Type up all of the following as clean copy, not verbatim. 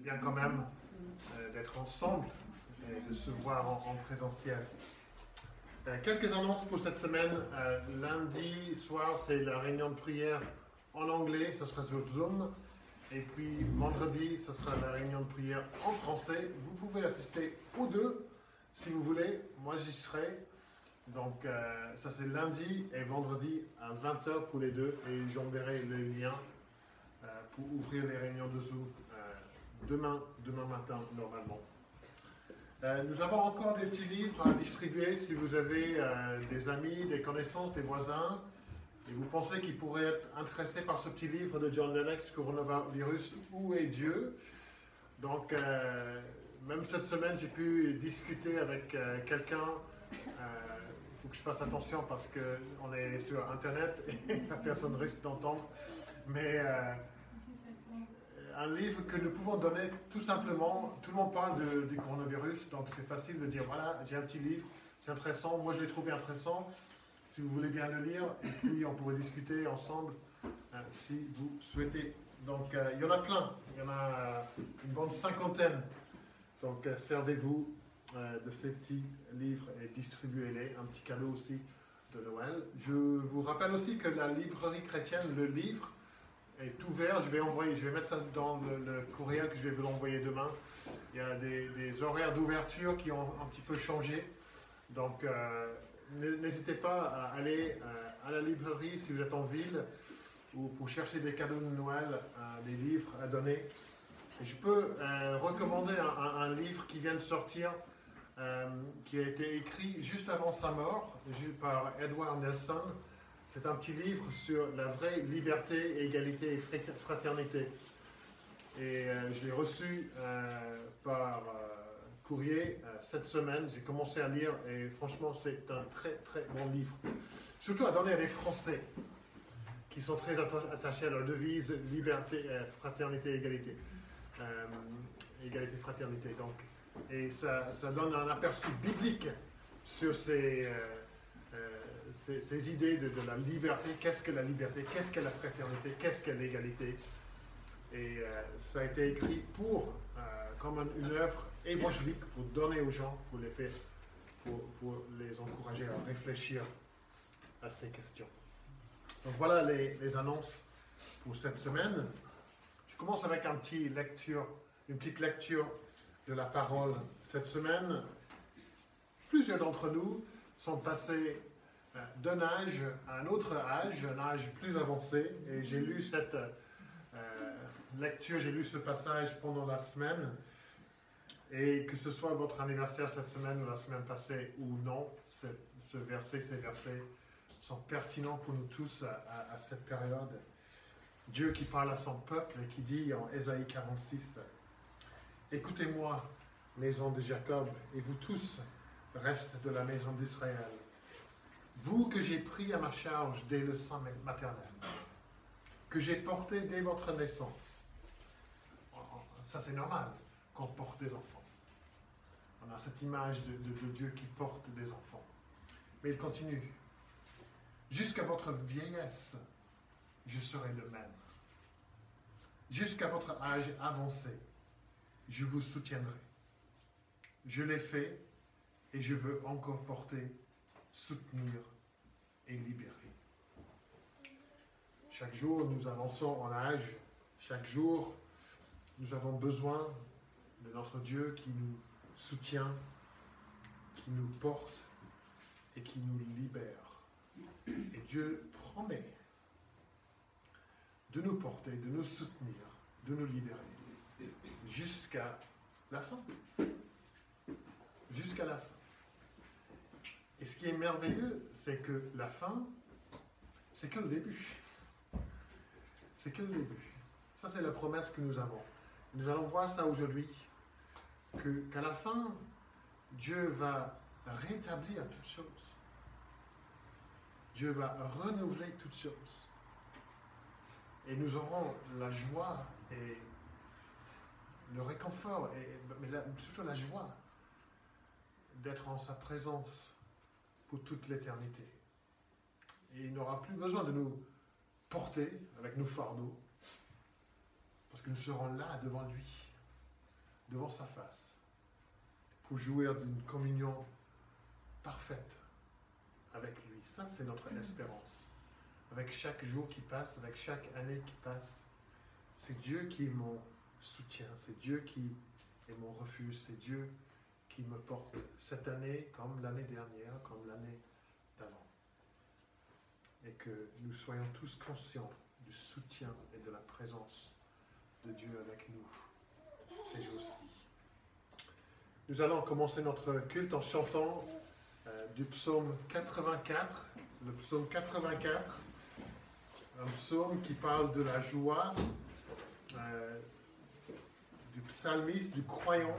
bien quand même d'être ensemble et de se voir en présentiel. Quelques annonces pour cette semaine. Lundi soir, c'est la réunion de prière en anglais, ça sera sur Zoom. Et puis vendredi, ce sera la réunion de prière en français. Vous pouvez assister aux deux si vous voulez. Moi, j'y serai. Donc, ça c'est lundi et vendredi à 20 h pour les deux. Et j'enverrai le lien pour ouvrir les réunions de Zoom demain matin, normalement. Nous avons encore des petits livres à distribuer si vous avez des amis, des connaissances, des voisins. Et vous pensez qu'ils pourraient être intéressés par ce petit livre de John Lennox, Coronavirus, Où est Dieu? Donc, même cette semaine, j'ai pu discuter avec quelqu'un. Il faut que je fasse attention parce qu'on est sur Internet et la personne risque d'entendre. Mais un livre que nous pouvons donner tout simplement. Tout le monde parle du coronavirus, donc c'est facile de dire, voilà, j'ai un petit livre, c'est intéressant. Moi, je l'ai trouvé intéressant. Si vous voulez bien le lire, et puis on pourrait discuter ensemble si vous souhaitez. Donc, il y en a plein, il y en a une bonne cinquantaine. Donc, servez-vous de ces petits livres et distribuez-les. Un petit cadeau aussi de Noël. Je vous rappelle aussi que la librairie chrétienne, le livre, est ouvert. Je vais mettre ça dans le courriel que je vais vous envoyer demain. Il y a des horaires d'ouverture qui ont un petit peu changé. Donc, n'hésitez pas à aller à la librairie si vous êtes en ville ou pour chercher des cadeaux de Noël, des livres à donner. Et je peux recommander un livre qui vient de sortir, qui a été écrit juste avant sa mort, par Edward Nelson. C'est un petit livre sur la vraie liberté, égalité et fraternité. Et je l'ai reçu par courrier cette semaine. J'ai commencé à lire et franchement, c'est un très très bon livre. Surtout à donner à des Français qui sont très attachés à leur devise liberté, fraternité, égalité. Égalité, fraternité. Donc, et ça donne un aperçu biblique sur ces idées de la liberté. Qu'est-ce que la liberté? Qu'est-ce que la fraternité? Qu'est-ce que l'égalité? Et ça a été écrit comme une œuvre évangélique pour donner aux gens, pour les encourager à réfléchir à ces questions. Donc voilà les annonces pour cette semaine. Je commence avec une petite lecture de la parole. Cette semaine, plusieurs d'entre nous sont passés d'un âge à un autre âge, un âge plus avancé, et j'ai lu cette lecture, j'ai lu ce passage pendant la semaine, et que ce soit votre anniversaire cette semaine ou la semaine passée ou non, ces versets sont pertinents pour nous tous à cette période. Dieu qui parle à son peuple et qui dit en Ésaïe 46, « Écoutez-moi, maison de Jacob, et vous tous, reste de la maison d'Israël, vous que j'ai pris à ma charge dès le sein maternel, que j'ai porté dès votre naissance. » Ça, c'est normal qu'on porte des enfants. On a cette image de Dieu qui porte des enfants. Mais il continue. « Jusqu'à votre vieillesse, je serai le même. Jusqu'à votre âge avancé, je vous soutiendrai. Je l'ai fait et je veux encore porter, soutenir et libérer. » Chaque jour, nous avançons en âge. Chaque jour, nous avons besoin de notre Dieu qui nous soutient, qui nous porte et qui nous libère. Et Dieu promet de nous porter, de nous soutenir, de nous libérer jusqu'à la fin. Jusqu'à la fin. Et ce qui est merveilleux, c'est que la fin, c'est que le début. C'est que le début. Ça, c'est la promesse que nous avons. Nous allons voir ça aujourd'hui, qu'à la fin, Dieu va rétablir toutes choses. Dieu va renouveler toutes choses. Et nous aurons la joie et le réconfort, mais surtout la joie d'être en sa présence pour toute l'éternité. Et il n'aura plus besoin de nous porter avec nos fardeaux, parce que nous serons là devant lui. devant sa face pour jouir d'une communion parfaite avec lui. Ça, c'est notre espérance. Avec chaque jour qui passe, avec chaque année qui passe, c'est Dieu qui est mon soutien, c'est Dieu qui est mon refuge, c'est Dieu qui me porte cette année comme l'année dernière, comme l'année d'avant. Et que nous soyons tous conscients du soutien et de la présence de Dieu avec nous ces jours-ci. Nous allons commencer notre culte en chantant du psaume 84, le psaume 84, un psaume qui parle de la joie du psalmiste, du croyant,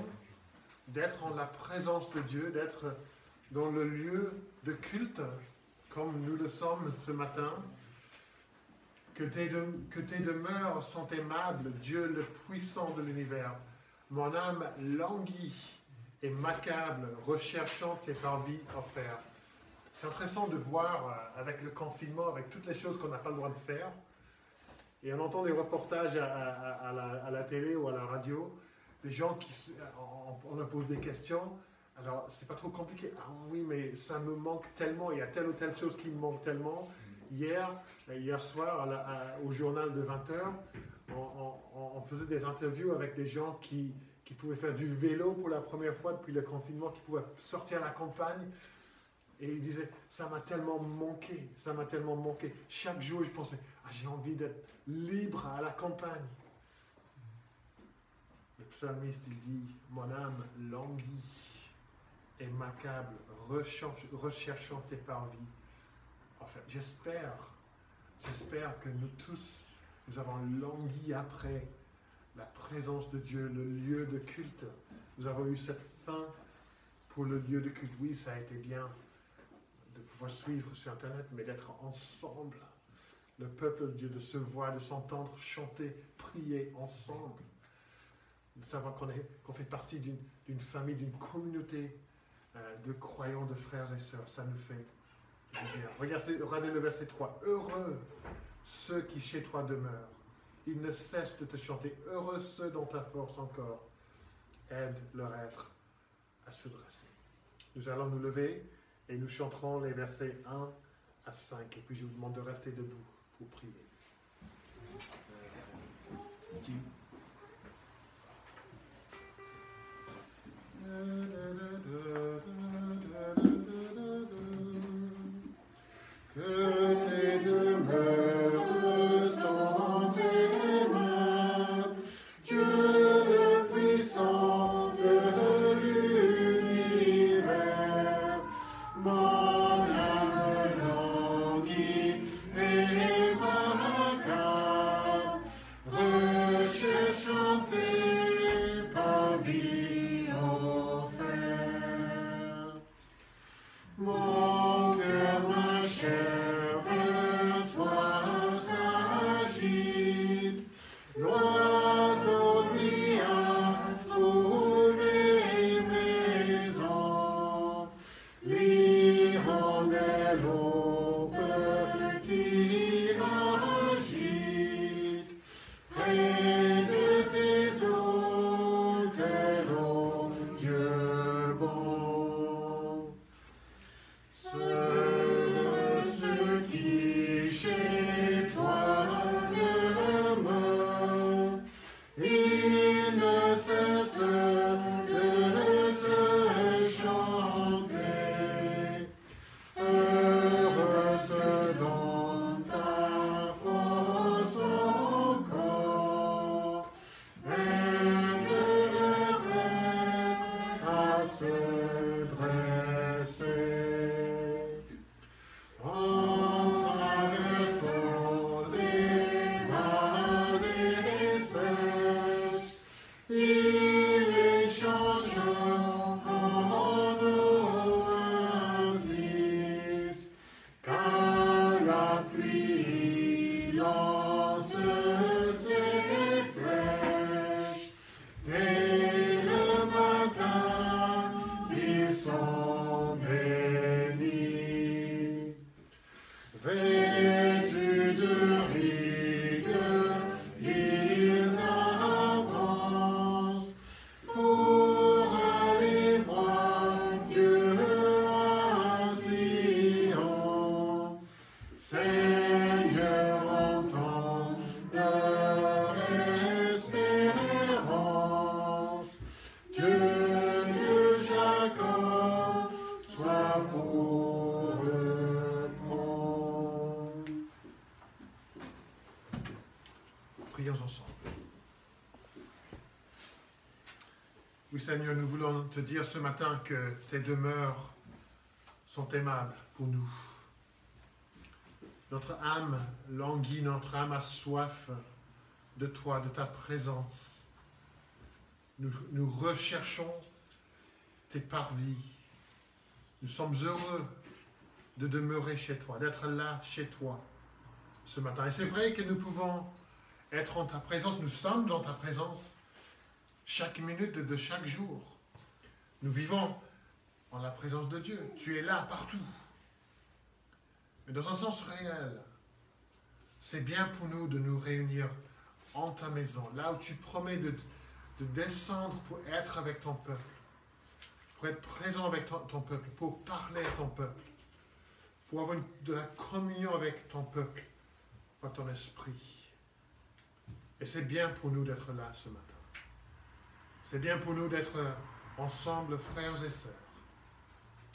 d'être en la présence de Dieu, d'être dans le lieu de culte, comme nous le sommes ce matin. Que tes demeures sont aimables, Dieu le puissant de l'univers. Mon âme languit et m'accable, recherchant tes parvis offerts. C'est intéressant de voir, avec le confinement, avec toutes les choses qu'on n'a pas le droit de faire, et on entend des reportages à la télé ou à la radio, des gens on leur pose des questions. Alors, c'est pas trop compliqué. Ah oui, mais ça me manque tellement, il y a telle ou telle chose qui me manque tellement. Hier soir, au journal de 20h, on faisait des interviews avec des gens qui pouvaient faire du vélo pour la première fois depuis le confinement, qui pouvaient sortir à la campagne. Et ils disaient, ça m'a tellement manqué, ça m'a tellement manqué. Chaque jour, je pensais, j'ai envie d'être libre à la campagne. Le psalmiste, il dit, mon âme languit et m'accable, recherchant tes parvis. Enfin, j'espère que nous tous, nous avons langui après la présence de Dieu, le lieu de culte. Nous avons eu cette faim pour le lieu de culte. Oui, ça a été bien de pouvoir suivre sur Internet, mais d'être ensemble, le peuple de Dieu, de se voir, de s'entendre chanter, prier ensemble, de savoir qu'on fait partie d'une famille, d'une communauté de croyants, de frères et sœurs. Ça nous fait du bien. Regardez le verset 3. Heureux ceux qui chez toi demeurent. Ils ne cessent de te chanter. Heureux ceux dont ta force encore aide leur être à se dresser. Nous allons nous lever et nous chanterons les versets 1 à 5. Et puis je vous demande de rester debout pour prier. Dis. Que tes demeures sont aimables, Dieu le puissant de l'univers. Mon âme languit et m'accable, recherche Oui, Seigneur, nous voulons te dire ce matin que tes demeures sont aimables pour nous. Notre âme languit, notre âme a soif de toi, de ta présence. Nous recherchons tes parvis. Nous sommes heureux de demeurer chez toi, d'être là chez toi ce matin. Et c'est vrai que nous pouvons être en ta présence, nous sommes en ta présence chaque minute de chaque jour. Nous vivons en la présence de Dieu. Tu es là partout. Mais dans un sens réel, c'est bien pour nous de nous réunir en ta maison, là où tu promets de descendre pour être avec ton peuple, pour être présent avec ton peuple, pour parler à ton peuple, pour avoir de la communion avec ton peuple, par ton esprit. Et c'est bien pour nous d'être là ce matin. C'est bien pour nous d'être ensemble, frères et sœurs,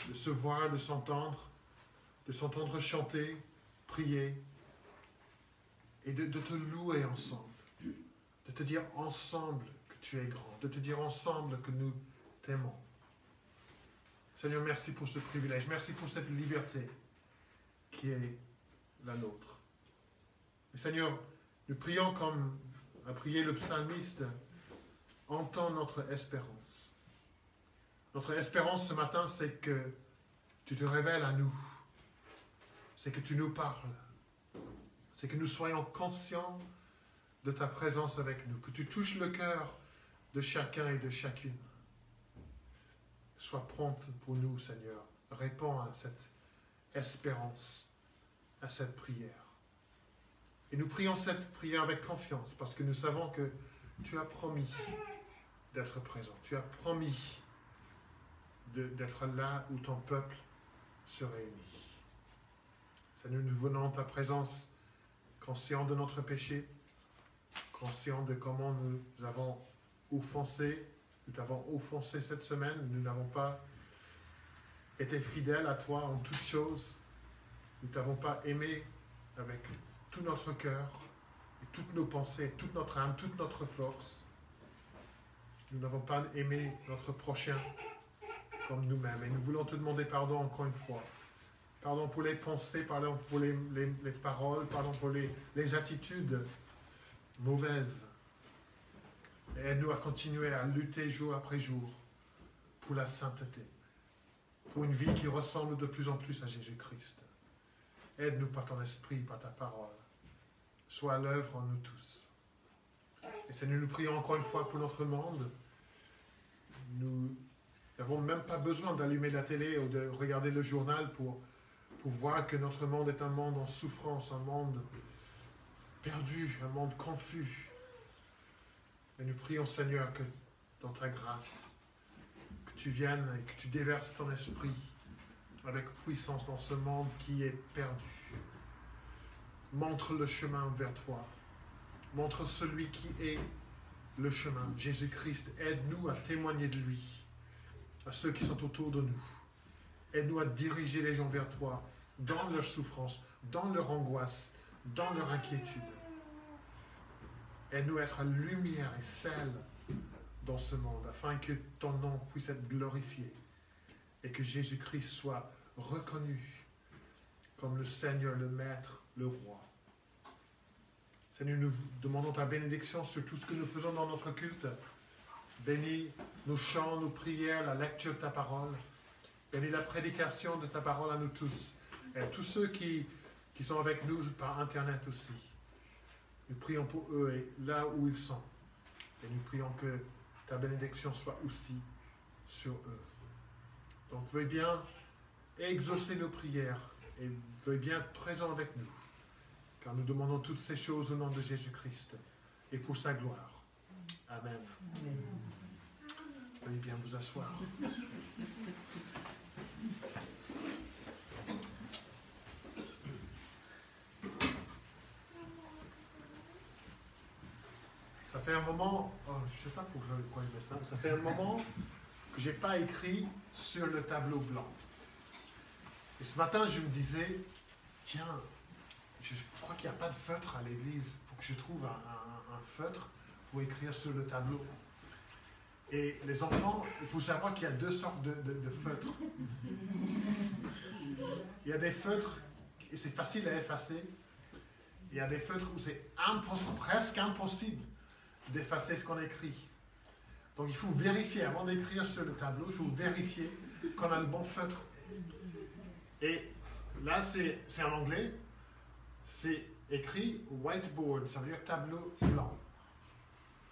de se voir, de s'entendre chanter, prier, et de te louer ensemble, de te dire ensemble que tu es grand, de te dire ensemble que nous t'aimons. Seigneur, merci pour ce privilège, merci pour cette liberté qui est la nôtre. Et Seigneur, nous prions comme a prié le psalmiste, entends notre espérance. Notre espérance ce matin, c'est que tu te révèles à nous, c'est que tu nous parles, c'est que nous soyons conscients de ta présence avec nous, que tu touches le cœur de chacun et de chacune. Sois prompte pour nous, Seigneur. Réponds à cette espérance, à cette prière. Et nous prions cette prière avec confiance, parce que nous savons que tu as promis d'être présent. Tu as promis d'être là où ton peuple se réunit. Seigneur, nous venons en ta présence, conscients de notre péché, conscients de comment nous avons offensé, nous t'avons offensé cette semaine, nous n'avons pas été fidèles à toi en toutes choses, nous ne t'avons pas aimé avec tout notre cœur, et toutes nos pensées, toute notre âme, toute notre force. Nous n'avons pas aimé notre prochain comme nous-mêmes. Et nous voulons te demander pardon encore une fois. Pardon pour les pensées, pardon pour les paroles, pardon pour les attitudes mauvaises. Et aide-nous à continuer à lutter jour après jour pour la sainteté, pour une vie qui ressemble de plus en plus à Jésus-Christ. Aide-nous par ton esprit, par ta parole. Sois à l'œuvre en nous tous. Et Seigneur, nous prions encore une fois pour notre monde. Nous n'avons même pas besoin d'allumer la télé ou de regarder le journal pour voir que notre monde est un monde en souffrance, un monde perdu, un monde confus. Et nous prions, Seigneur, que dans ta grâce, que tu viennes et que tu déverses ton esprit avec puissance dans ce monde qui est perdu. Montre le chemin vers toi. Montre celui qui est le chemin. Jésus-Christ, aide-nous à témoigner de lui, à ceux qui sont autour de nous. Aide-nous à diriger les gens vers toi, dans leur souffrance, dans leur angoisse, dans leur inquiétude. Aide-nous à être lumière et sel dans ce monde, afin que ton nom puisse être glorifié et que Jésus-Christ soit reconnu comme le Seigneur, le Maître, le Roi. Seigneur, nous demandons ta bénédiction sur tout ce que nous faisons dans notre culte. Bénis nos chants, nos prières, la lecture de ta parole. Bénis la prédication de ta parole à nous tous. Et à tous ceux qui sont avec nous par Internet aussi. Nous prions pour eux et là où ils sont. Et nous prions que ta bénédiction soit aussi sur eux. Donc, veuille bien exaucer nos prières et veuille bien être présent avec nous. Car nous demandons toutes ces choses au nom de Jésus-Christ et pour sa gloire. Amen. Amen. Veuillez bien vous asseoir. Ça fait un moment, je ne sais pas pourquoi je fais ça, ça fait un moment que je n'ai pas écrit sur le tableau blanc. Et ce matin, je me disais, tiens, je crois qu'il n'y a pas de feutre à l'église, il faut que je trouve un feutre pour écrire sur le tableau. Et les enfants, il faut savoir qu'il y a deux sortes de feutres. Il y a des feutres, et c'est facile à effacer. Il y a des feutres où c'est presque impossible d'effacer ce qu'on écrit. Donc il faut vérifier, avant d'écrire sur le tableau, il faut vérifier qu'on a le bon feutre. Et là, c'est en anglais, c'est écrit whiteboard, ça veut dire tableau blanc.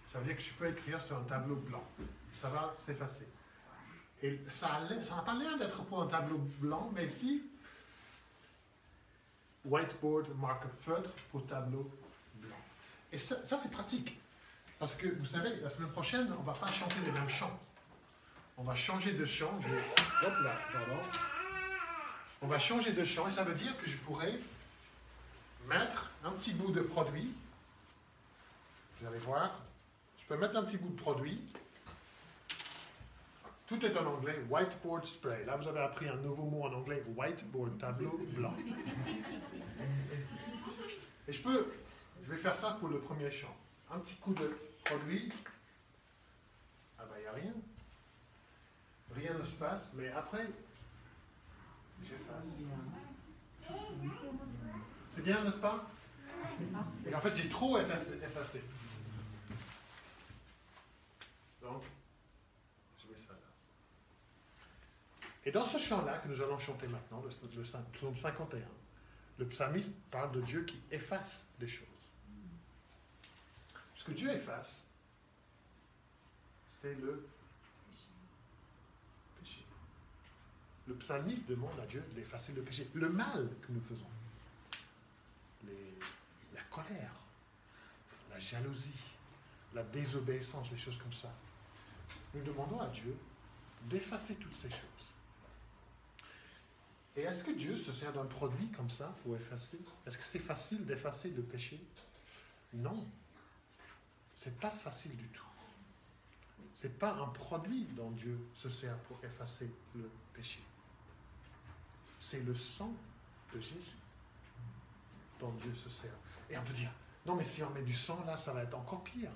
Ça veut dire que je peux écrire sur un tableau blanc. Ça va s'effacer. Et ça n'a pas l'air d'être pour un tableau blanc, mais ici, whiteboard marque feutre pour tableau blanc. Et ça c'est pratique. Parce que, vous savez, la semaine prochaine, on ne va pas chanter les mêmes chants. On va changer de chant. Hop là, pardon. On va changer de chant et ça veut dire que je pourrais mettre un petit bout de produit. Vous allez voir. Je peux mettre un petit bout de produit. Tout est en anglais, whiteboard spray. Là, vous avez appris un nouveau mot en anglais, whiteboard, tableau blanc. Et je vais faire ça pour le premier chant. Un petit coup de produit. Ah ben, il n'y a rien. Rien ne se passe, mais après, j'efface. C'est bien, n'est-ce pas? Et en fait, j'ai trop effacé. Donc, je mets ça là. Et dans ce chant-là que nous allons chanter maintenant, le psaume 51, le psalmiste parle de Dieu qui efface des choses. Ce que Dieu efface, c'est le péché. Le psalmiste demande à Dieu d'effacer le péché, le mal que nous faisons, la colère, la jalousie, la désobéissance, les choses comme ça. Nous demandons à Dieu d'effacer toutes ces choses. Et est-ce que Dieu se sert d'un produit comme ça pour effacer? Est-ce que c'est facile d'effacer le péché? Non. C'est pas facile du tout. C'est pas un produit dont Dieu se sert pour effacer le péché. C'est le sang de Jésus dont Dieu se sert. Et on peut dire, non mais si on met du sang là, ça va être encore pire.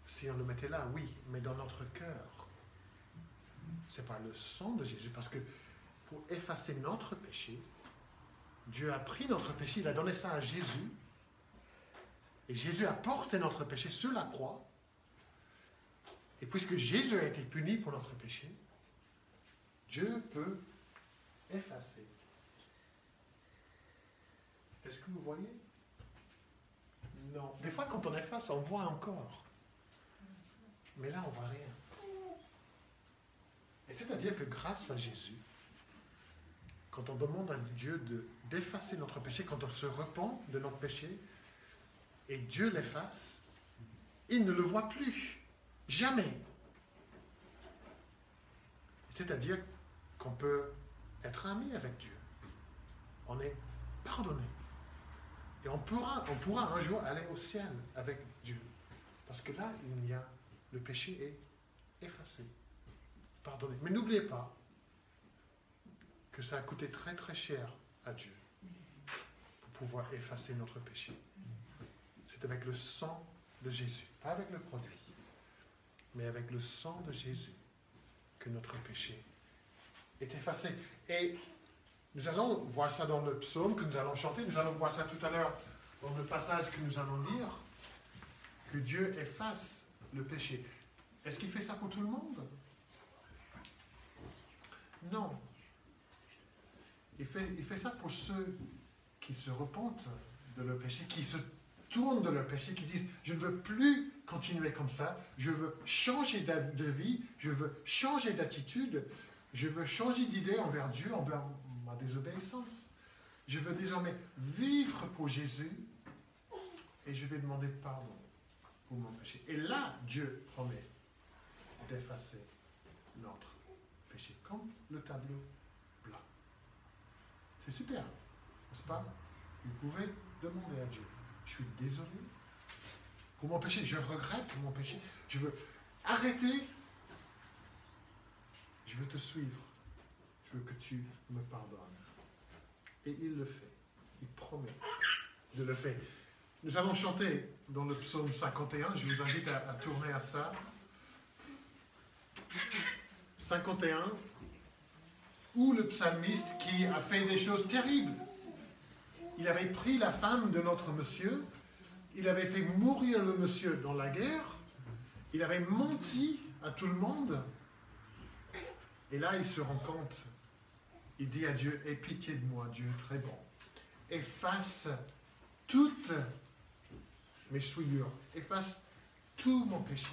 Si on le mettait là, oui, mais dans notre cœur. C'est pas le sang de Jésus, parce que pour effacer notre péché, Dieu a pris notre péché, il a donné ça à Jésus, et Jésus a porté notre péché sur la croix, et puisque Jésus a été puni pour notre péché, Dieu peut effacer. Est-ce que vous voyez? Non. Des fois, quand on efface, on voit encore. Mais là, on ne voit rien. Et c'est-à-dire que grâce à Jésus, quand on demande à Dieu d'effacer notre péché, quand on se repent de notre péché, et Dieu l'efface, il ne le voit plus. Jamais. C'est-à-dire qu'on peut être ami avec Dieu. On est pardonné. Et on pourra un jour aller au ciel avec Dieu. Parce que là, le péché est effacé, pardonné. Mais n'oubliez pas que ça a coûté très très cher à Dieu pour pouvoir effacer notre péché. C'est avec le sang de Jésus, pas avec le produit, mais avec le sang de Jésus que notre péché est effacé. Et nous allons voir ça dans le psaume que nous allons chanter, nous allons voir ça tout à l'heure dans le passage que nous allons lire, que Dieu efface le péché. Est-ce qu'il fait ça pour tout le monde? Non. Il fait ça pour ceux qui se repentent de leur péché, qui se tournent de leur péché, qui disent « Je ne veux plus continuer comme ça, je veux changer de vie, je veux changer d'attitude, je veux changer d'idée envers Dieu, envers ma désobéissance. Je veux désormais vivre pour Jésus et je vais demander pardon pour mon péché. » Et là, Dieu promet d'effacer notre péché, comme le tableau blanc. C'est super, n'est-ce pas? Vous pouvez demander à Dieu, je suis désolé pour mon péché, je regrette mon péché, je veux arrêter, je veux te suivre, je veux que tu me pardonnes. Et il le fait, il promet de le faire. Nous allons chanter dans le psaume 51, je vous invite à tourner à ça. 51, où le psalmiste qui a fait des choses terribles. Il avait pris la femme de notre monsieur, il avait fait mourir le monsieur dans la guerre, il avait menti à tout le monde. Et là, il se rend compte, il dit à Dieu, aie pitié de moi, Dieu très bon. Efface toutes mes souillures, efface tout mon péché,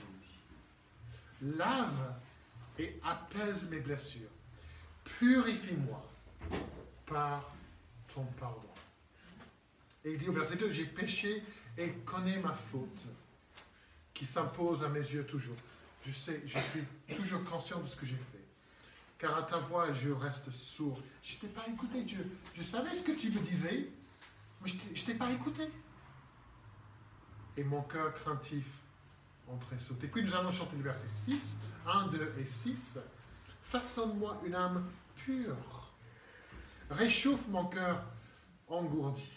il dit. Lave et apaise mes blessures. Purifie-moi par ton pardon. Et il dit au verset 2, j'ai péché et connais ma faute qui s'impose à mes yeux toujours. Je sais, je suis toujours conscient de ce que j'ai fait. Car à ta voix, je reste sourd. Je ne t'ai pas écouté, Dieu. Je savais ce que tu me disais, mais je ne t'ai pas écouté. Et mon cœur craintif en tressaute. Et puis nous allons chanter le verset 6, 1, 2 et 6. Façonne-moi une âme pure. Réchauffe mon cœur engourdi,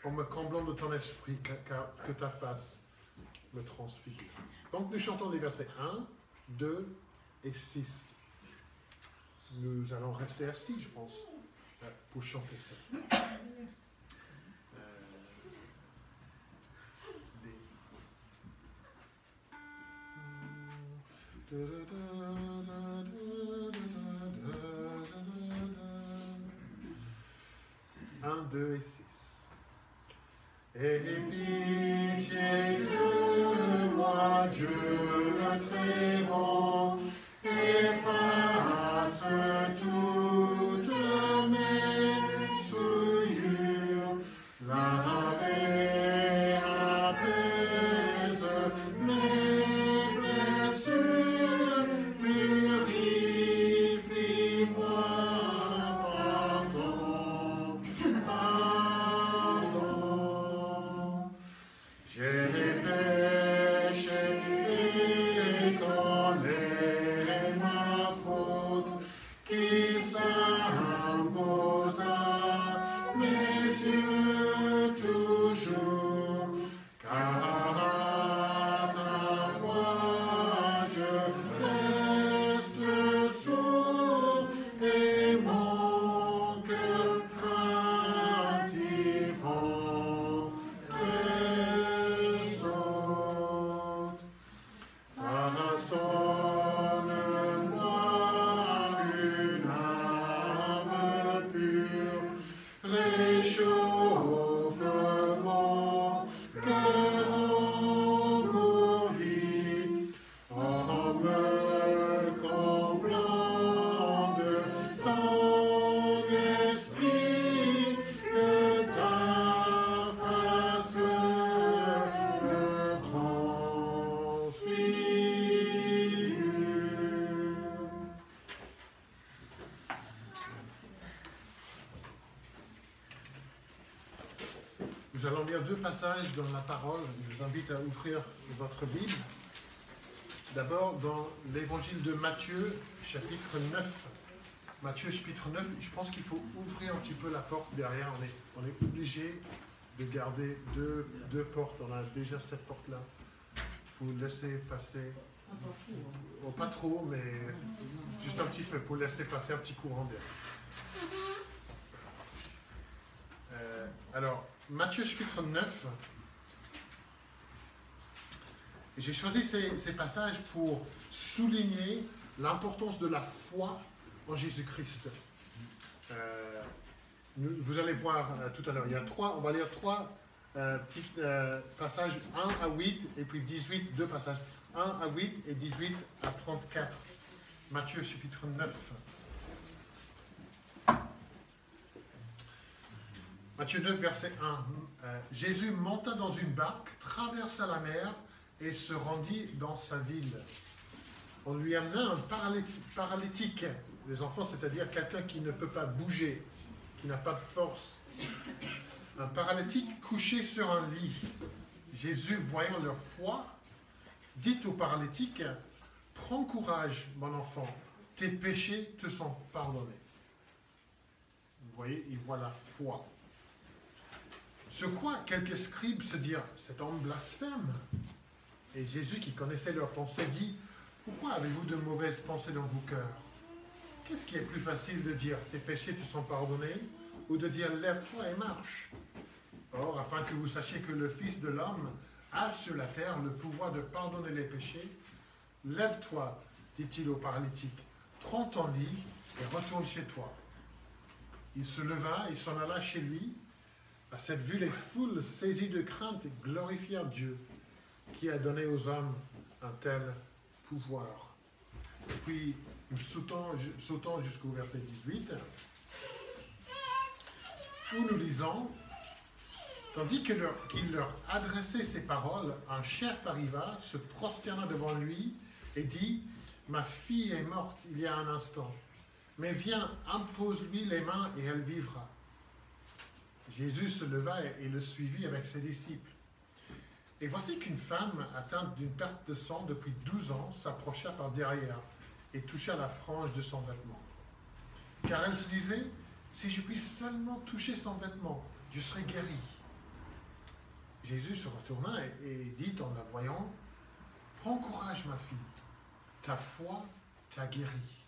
en me comblant de ton esprit, que ta face me transfigure. Donc nous chantons les versets 1, 2 et 6. Nous allons rester assis, je pense, pour chanter ça. Un, deux et 6. Aie pitié de moi, Dieu très bon, efface toutes mes souillures, lave et apaise mes blessures, purifie-moi par ton pardon. J'ai péché et connais ma faute qui s'impose à mes yeux toujours, car à ta voix je reste sourd et mon cœur craintif en tressaute. Façonne-moi une âme pure, réchauffe mon cœur engourdi, en me comblant de ton esprit, que ta face me transfigure. Nous allons lire deux passages dans la parole. Je vous invite à ouvrir votre Bible. D'abord, dans l'évangile de Matthieu, chapitre 9. Matthieu, chapitre 9, je pense qu'il faut ouvrir un petit peu la porte derrière. On est obligé de garder deux portes. On a déjà cette porte-là. Il faut laisser passer. Oh, pas trop, mais juste un petit peu pour laisser passer un petit courant d'air. Alors, Matthieu chapitre 9. J'ai choisi ces passages pour souligner l'importance de la foi en Jésus-Christ. Vous allez voir tout à l'heure, on va lire trois petits passages, 1 à 8 et puis 18, deux passages, 1 à 8 et 18 à 34. Matthieu chapitre 9. Matthieu 9, verset 1. Jésus monta dans une barque, traversa la mer et se rendit dans sa ville. On lui amena un paralytique, les enfants, c'est-à-dire quelqu'un qui ne peut pas bouger, qui n'a pas de force. Un paralytique couché sur un lit. Jésus, voyant leur foi, dit au paralytique, « Prends courage, mon enfant, tes péchés te sont pardonnés. » Vous voyez, il voit la foi. Sur quoi quelques scribes se dirent, cet homme blasphème. Et Jésus, qui connaissait leurs pensées, dit, Pourquoi avez-vous de mauvaises pensées dans vos cœurs? Qu'est-ce qui est plus facile de dire tes péchés te sont pardonnés ou de dire lève-toi et marche? Or, afin que vous sachiez que le Fils de l'homme a sur la terre le pouvoir de pardonner les péchés, lève-toi, dit-il au paralytique, prends ton lit et retourne chez toi. Il se leva et s'en alla chez lui. À cette vue, les foules, saisies de crainte, glorifièrent Dieu, qui a donné aux hommes un tel pouvoir. Et puis, nous sautons jusqu'au verset 18, où nous lisons, tandis qu'il leur adressait ces paroles, un chef arriva, se prosterna devant lui et dit, « Ma fille est morte il y a un instant, mais viens, impose-lui les mains et elle vivra. » Jésus se leva et le suivit avec ses disciples. Et voici qu'une femme atteinte d'une perte de sang depuis 12 ans s'approcha par derrière et toucha la frange de son vêtement. Car elle se disait, si je puis seulement toucher son vêtement, je serai guérie. Jésus se retourna et dit en la voyant, prends courage ma fille, ta foi t'a guérie.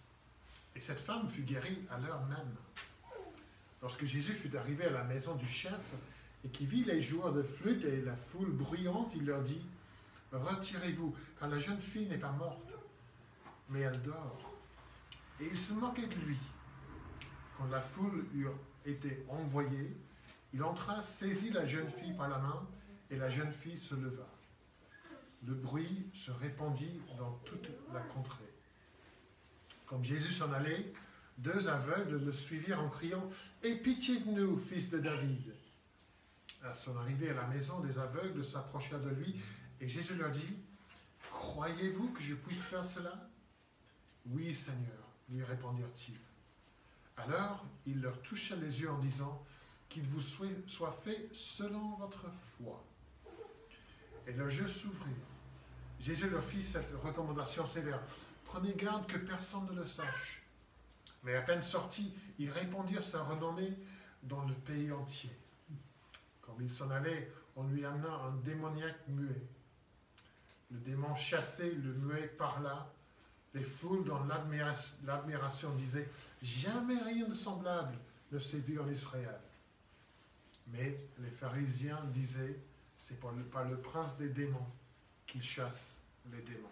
Et cette femme fut guérie à l'heure même. Lorsque Jésus fut arrivé à la maison du chef et qu'il vit les joueurs de flûte et la foule bruyante, il leur dit, retirez-vous, car la jeune fille n'est pas morte, mais elle dort. Et il se moquait de lui. Quand la foule eut été envoyée, il entra, saisit la jeune fille par la main, et la jeune fille se leva. Le bruit se répandit dans toute la contrée. Comme Jésus s'en allait, 2 aveugles le suivirent en criant « Aie pitié de nous, fils de David !» À son arrivée à la maison, des aveugles s'approchèrent de lui, et Jésus leur dit « Croyez-vous que je puisse faire cela ?»« Oui, Seigneur, lui répondirent-ils. Alors il leur toucha les yeux en disant « Qu'il vous soit fait selon votre foi. » Et leurs yeux s'ouvrirent. Jésus leur fit cette recommandation sévère. « Prenez garde que personne ne le sache. » Mais à peine sortis, ils répandirent sa renommée dans le pays entier. Comme il s'en allait, on lui amena un démoniaque muet. Le démon chassé, le muet parla. Les foules, dans l'admiration, disaient « Jamais rien de semblable ne s'est vu en Israël. » Mais les pharisiens disaient « C'est par le prince des démons qu'il chasse les démons. »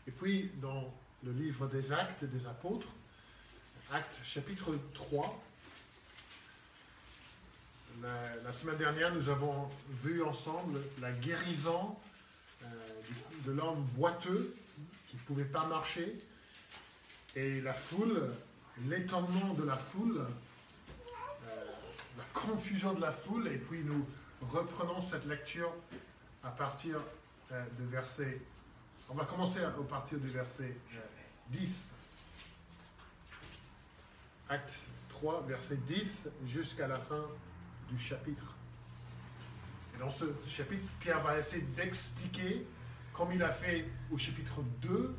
Et puis, dans le livre des Actes des Apôtres, Actes chapitre 3, la semaine dernière, nous avons vu ensemble la guérison de l'homme boiteux qui ne pouvait pas marcher, et la foule, l'étonnement de la foule, la confusion de la foule, et puis nous reprenons cette lecture à partir de verset. On va commencer à partir du verset 10. Acte 3, verset 10, jusqu'à la fin du chapitre. Et dans ce chapitre, Pierre va essayer d'expliquer, comme il a fait au chapitre 2,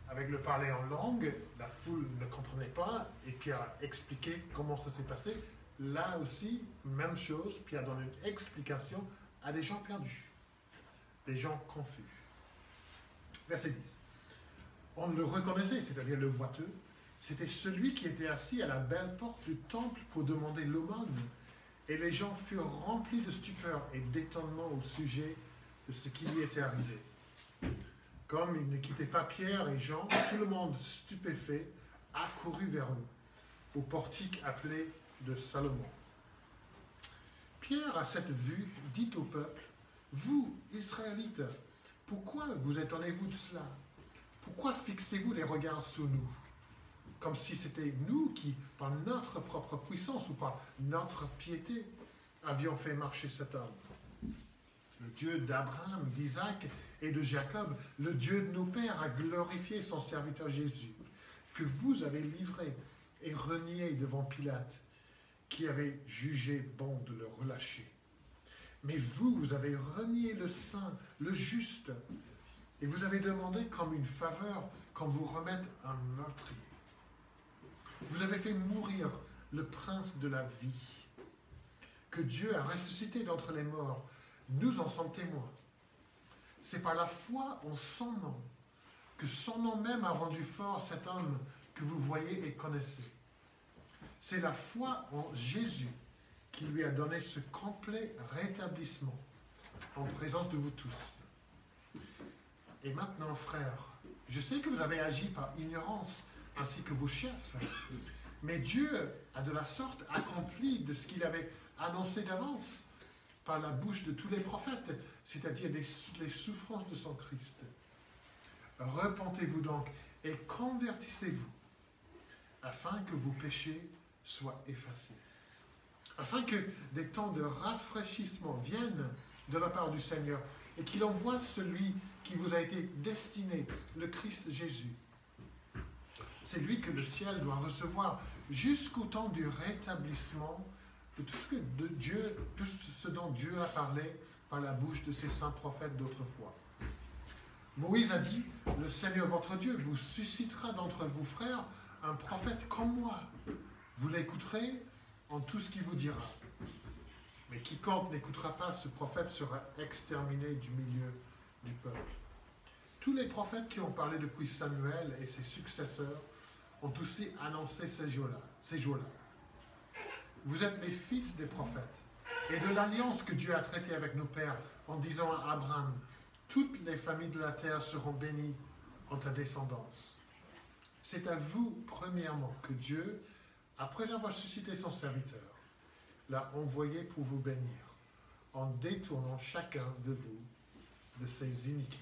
avec le parler en langue, la foule ne comprenait pas, et Pierre a expliqué comment ça s'est passé. Là aussi, même chose, Pierre donne une explication à des gens perdus, des gens confus. Verset 10. On le reconnaissait, c'est-à-dire le boiteux, c'était celui qui était assis à la belle porte du temple pour demander l'aumône. Et les gens furent remplis de stupeur et d'étonnement au sujet de ce qui lui était arrivé. Comme ils ne quittaient pas Pierre et Jean, tout le monde stupéfait accourut vers eux, au portique appelé de Salomon. Pierre, à cette vue, dit au peuple, « Vous, Israélites, pourquoi vous étonnez-vous de cela? Pourquoi fixez-vous les regards sur nous? Comme si c'était nous qui, par notre propre puissance ou par notre piété, avions fait marcher cet homme. Le Dieu d'Abraham, d'Isaac et de Jacob, le Dieu de nos pères, a glorifié son serviteur Jésus, que vous avez livré et renié devant Pilate, qui avait jugé bon de le relâcher. Mais vous, vous avez renié le saint, le juste, et vous avez demandé comme une faveur qu'on vous remette un meurtrier. Vous avez fait mourir le prince de la vie, que Dieu a ressuscité d'entre les morts. Nous en sommes témoins. C'est par la foi en son nom que son nom même a rendu fort cet homme que vous voyez et connaissez. C'est la foi en Jésus qui lui a donné ce complet rétablissement en présence de vous tous. Et maintenant, frères, je sais que vous avez agi par ignorance, ainsi que vos chefs, mais Dieu a de la sorte accompli de ce qu'il avait annoncé d'avance par la bouche de tous les prophètes, c'est-à-dire les souffrances de son Christ. Repentez-vous donc et convertissez-vous, afin que vos péchés soient effacés, afin que des temps de rafraîchissement viennent de la part du Seigneur et qu'il envoie celui qui vous a été destiné, le Christ Jésus. C'est lui que le ciel doit recevoir jusqu'au temps du rétablissement de tout ce dont Dieu a parlé par la bouche de ses saints prophètes d'autrefois. Moïse a dit, le Seigneur votre Dieu vous suscitera d'entre vos frères un prophète comme moi. Vous l'écouterez en tout ce qu'il vous dira. Mais quiconque n'écoutera pas ce prophète sera exterminé du milieu du peuple. Tous les prophètes qui ont parlé depuis Samuel et ses successeurs ont aussi annoncé ces jours-là. Vous êtes les fils des prophètes et de l'alliance que Dieu a traitée avec nos pères en disant à Abraham, toutes les familles de la terre seront bénies en ta descendance. C'est à vous, premièrement, que Dieu, après avoir suscité son serviteur, l'a envoyé pour vous bénir, en détournant chacun de vous de ses iniquités.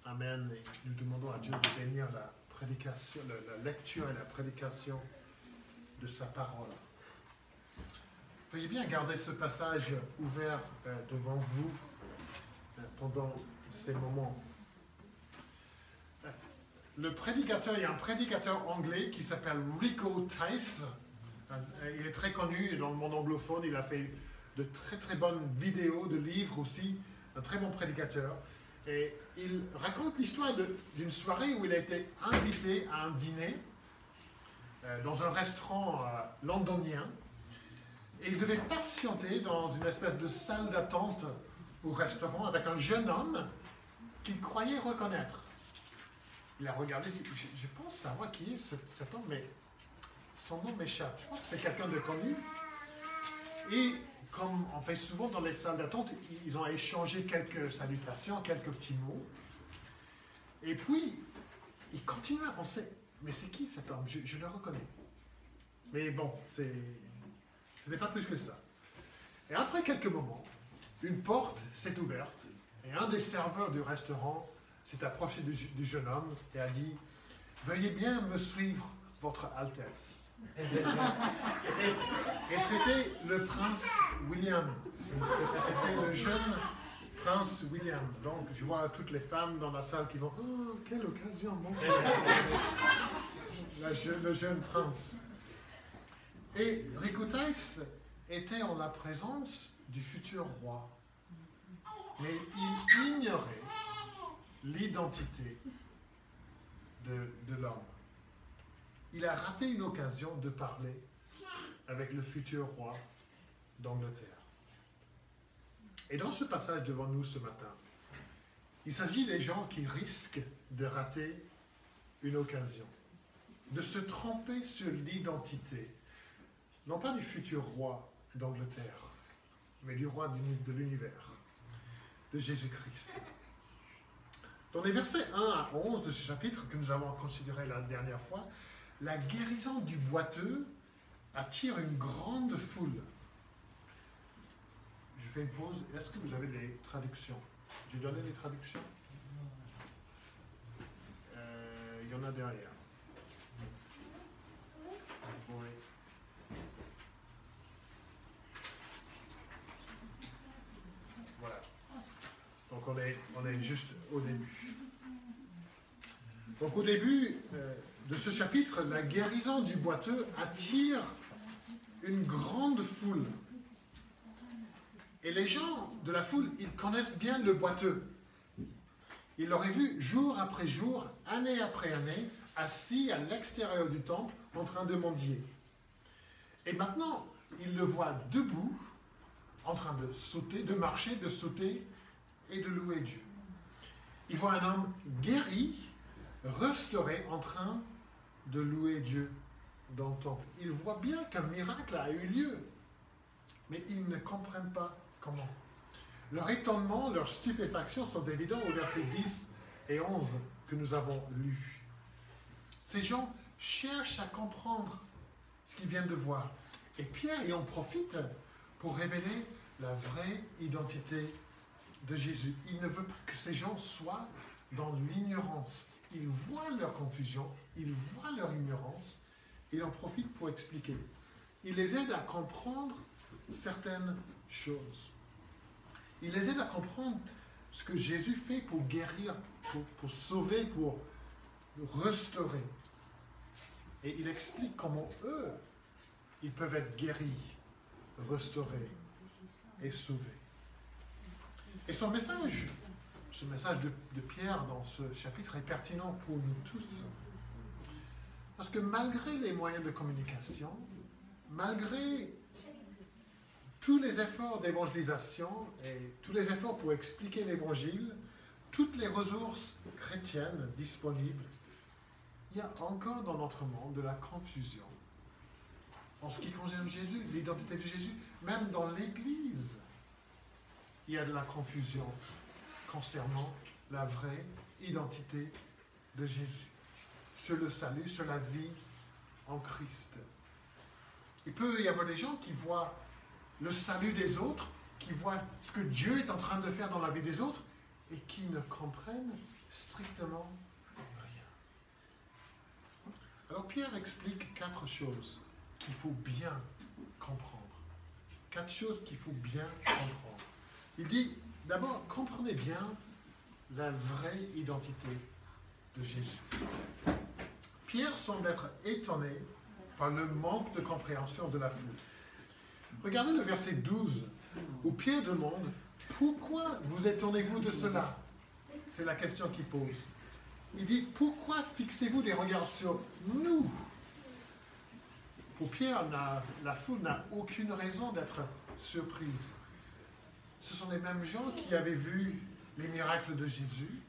Amen. Et nous demandons à Dieu de bénir la prédication, la lecture et la prédication de sa parole. Veuillez bien garder ce passage ouvert devant vous pendant ces moments. Il y a un prédicateur anglais qui s'appelle Rico Tice. Il est très connu dans le monde anglophone. Il a fait de très très bonnes vidéos, de livres aussi. Un très bon prédicateur. Et il raconte l'histoire d'une soirée où il a été invité à un dîner dans un restaurant londonien. Et il devait patienter dans une espèce de salle d'attente au restaurant avec un jeune homme qu'il croyait reconnaître. Il a regardé, je pense savoir qui est cet homme, mais son nom m'échappe. Je pense que c'est quelqu'un de connu. Et comme on fait souvent dans les salles d'attente, ils ont échangé quelques salutations, quelques petits mots. Et puis, il continue à penser, mais c'est qui cet homme? Je le reconnais. Mais bon, ce n'est pas plus que ça. Et après quelques moments, une porte s'est ouverte et un des serveurs du restaurant s'est approché du jeune homme et a dit « Veuillez bien me suivre, votre Altesse. » Et c'était le prince William. C'était le jeune prince William. Donc, je vois toutes les femmes dans la salle qui vont « Oh, quelle occasion, mon le jeune prince. » Et Rico Tice était en la présence du futur roi. Mais il ignorait l'identité de l'homme. Il a raté une occasion de parler avec le futur roi d'Angleterre. Et dans ce passage devant nous ce matin, il s'agit des gens qui risquent de rater une occasion, de se tromper sur l'identité, non pas du futur roi d'Angleterre, mais du roi de l'univers, de Jésus-Christ. Dans les versets 1 à 11 de ce chapitre que nous avons considéré la dernière fois, la guérison du boiteux attire une grande foule. Je fais une pause. Est-ce que vous avez les traductions? J'ai donné les traductions? Il y en a derrière. Oui. Voilà. Donc on est juste au début. Donc au début de ce chapitre, la guérison du boiteux attire une grande foule. Et les gens de la foule, ils connaissent bien le boiteux. Ils l'auraient vu jour après jour, année après année, assis à l'extérieur du temple en train de mendier. Et maintenant, ils le voient debout, en train de sauter, de marcher, de sauter et de louer Dieu. Il voit un homme guéri, restauré, en train de louer Dieu dans le temple. Ils voient bien qu'un miracle a eu lieu, mais ils ne comprennent pas comment. Leur étonnement, leur stupéfaction sont évidents au verset 10 et 11 que nous avons lus. Ces gens cherchent à comprendre ce qu'ils viennent de voir. Et Pierre y en profite pour révéler la vraie identité de Jésus. Il ne veut pas que ces gens soient dans l'ignorance. Ils voient leur confusion, ils voient leur ignorance, et il en profite pour expliquer. Il les aide à comprendre certaines choses. Il les aide à comprendre ce que Jésus fait pour guérir, pour sauver, pour restaurer. Et il explique comment eux, ils peuvent être guéris, restaurés et sauvés. Et son message, ce message de Pierre dans ce chapitre est pertinent pour nous tous. Parce que malgré les moyens de communication, malgré tous les efforts d'évangélisation et tous les efforts pour expliquer l'évangile, toutes les ressources chrétiennes disponibles, il y a encore dans notre monde de la confusion en ce qui concerne Jésus, l'identité de Jésus. Même dans l'Église, il y a de la confusion concernant la vraie identité de Jésus, sur le salut, sur la vie en Christ. Il peut y avoir des gens qui voient le salut des autres, qui voient ce que Dieu est en train de faire dans la vie des autres et qui ne comprennent strictement rien. Alors Pierre explique 4 choses qu'il faut bien comprendre. 4 choses qu'il faut bien comprendre. Il dit, d'abord, comprenez bien la vraie identité de Jésus. Pierre semble être étonné par le manque de compréhension de la foule. Regardez le verset 12, où Pierre demande « Pourquoi vous étonnez-vous de cela ?» C'est la question qu'il pose. Il dit « Pourquoi fixez-vous des regards sur nous ?» Pour Pierre, la foule n'a aucune raison d'être surprise. Ce sont les mêmes gens qui avaient vu les miracles de Jésus,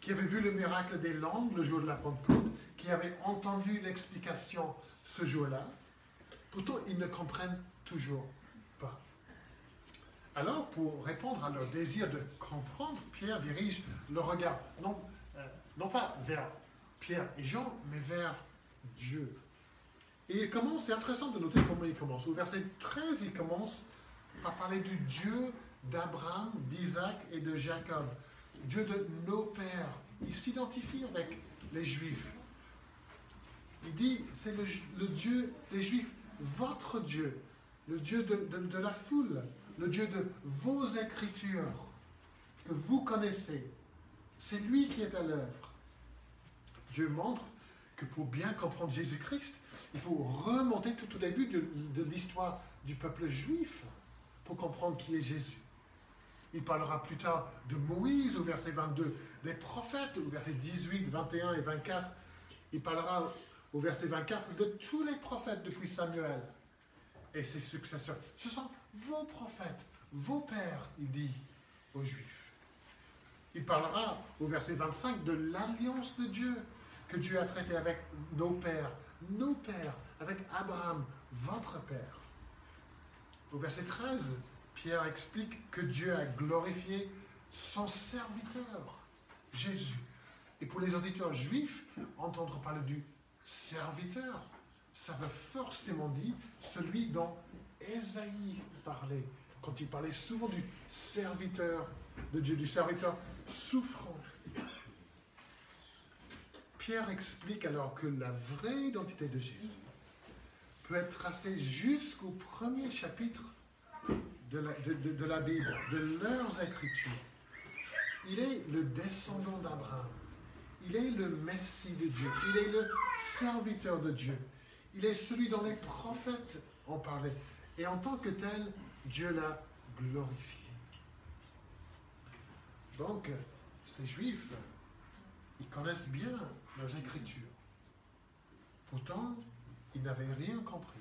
qui avaient vu le miracle des langues le jour de la Pentecôte, qui avaient entendu l'explication ce jour-là. Pourtant, ils ne comprennent toujours pas. Alors, pour répondre à leur désir de comprendre, Pierre dirige le regard, non pas vers Pierre et Jean, mais vers Dieu. Et il commence, c'est intéressant de noter comment il commence. Au verset 13, il commence par parler du Dieu d'Abraham, d'Isaac et de Jacob. Dieu de nos pères. Il s'identifie avec les Juifs. Il dit, c'est le Dieu des Juifs, votre Dieu, le Dieu de la foule, le Dieu de vos Écritures, que vous connaissez. C'est lui qui est à l'œuvre. Dieu montre que pour bien comprendre Jésus-Christ, il faut remonter tout au début de l'histoire du peuple juif pour comprendre qui est Jésus. Il parlera plus tard de Moïse au verset 22, des prophètes au verset 18, 21 et 24. Il parlera au verset 24 de tous les prophètes depuis Samuel et ses successeurs. Ce sont vos prophètes, vos pères, il dit aux Juifs. Il parlera au verset 25 de l'alliance de Dieu que Dieu a traitée avec nos pères, avec Abraham, votre père. Au verset 13, Pierre explique que Dieu a glorifié son serviteur, Jésus. Et pour les auditeurs juifs, entendre parler du serviteur, ça veut forcément dire celui dont Ésaïe parlait, quand il parlait souvent du serviteur de Dieu, du serviteur souffrant. Pierre explique alors que la vraie identité de Jésus peut être tracée jusqu'au premier chapitre de la Bible, de leurs Écritures. Il est le descendant d'Abraham. Il est le Messie de Dieu. Il est le serviteur de Dieu. Il est celui dont les prophètes ont parlé. Et en tant que tel, Dieu l'a glorifié. Donc, ces Juifs, ils connaissent bien leurs Écritures. Pourtant, ils n'avaient rien compris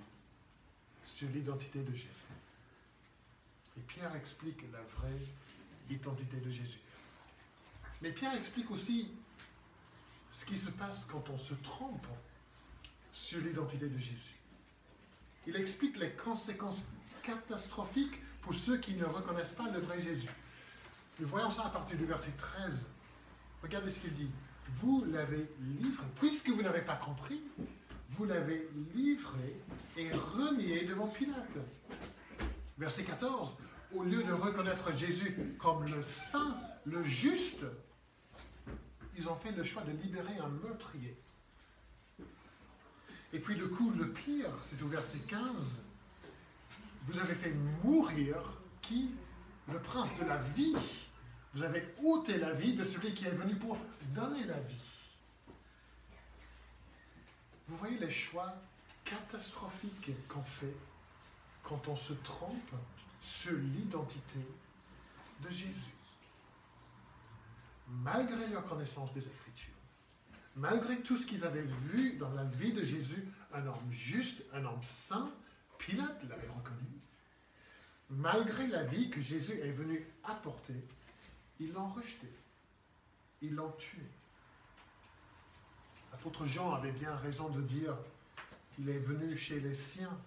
sur l'identité de Jésus. Et Pierre explique la vraie identité de Jésus. Mais Pierre explique aussi ce qui se passe quand on se trompe sur l'identité de Jésus. Il explique les conséquences catastrophiques pour ceux qui ne reconnaissent pas le vrai Jésus. Nous voyons ça à partir du verset 13. Regardez ce qu'il dit. Vous l'avez livré, puisque vous n'avez pas compris, vous l'avez livré et renié devant Pilate. Verset 14. Au lieu de reconnaître Jésus comme le saint, le juste, ils ont fait le choix de libérer un meurtrier. Et puis le coup le pire, c'est au verset 15. Vous avez fait mourir qui? Le prince de la vie. Vous avez ôté la vie de celui qui est venu pour donner la vie. Vous voyez les choix catastrophiques qu'on fait quand on se trompe sur l'identité de Jésus. Malgré leur connaissance des Écritures, malgré tout ce qu'ils avaient vu dans la vie de Jésus, un homme juste, un homme saint, Pilate l'avait reconnu. Malgré la vie que Jésus est venu apporter, ils l'ont rejeté. Ils l'ont tué. L'apôtre Jean avait bien raison de dire qu'il est venu chez les siens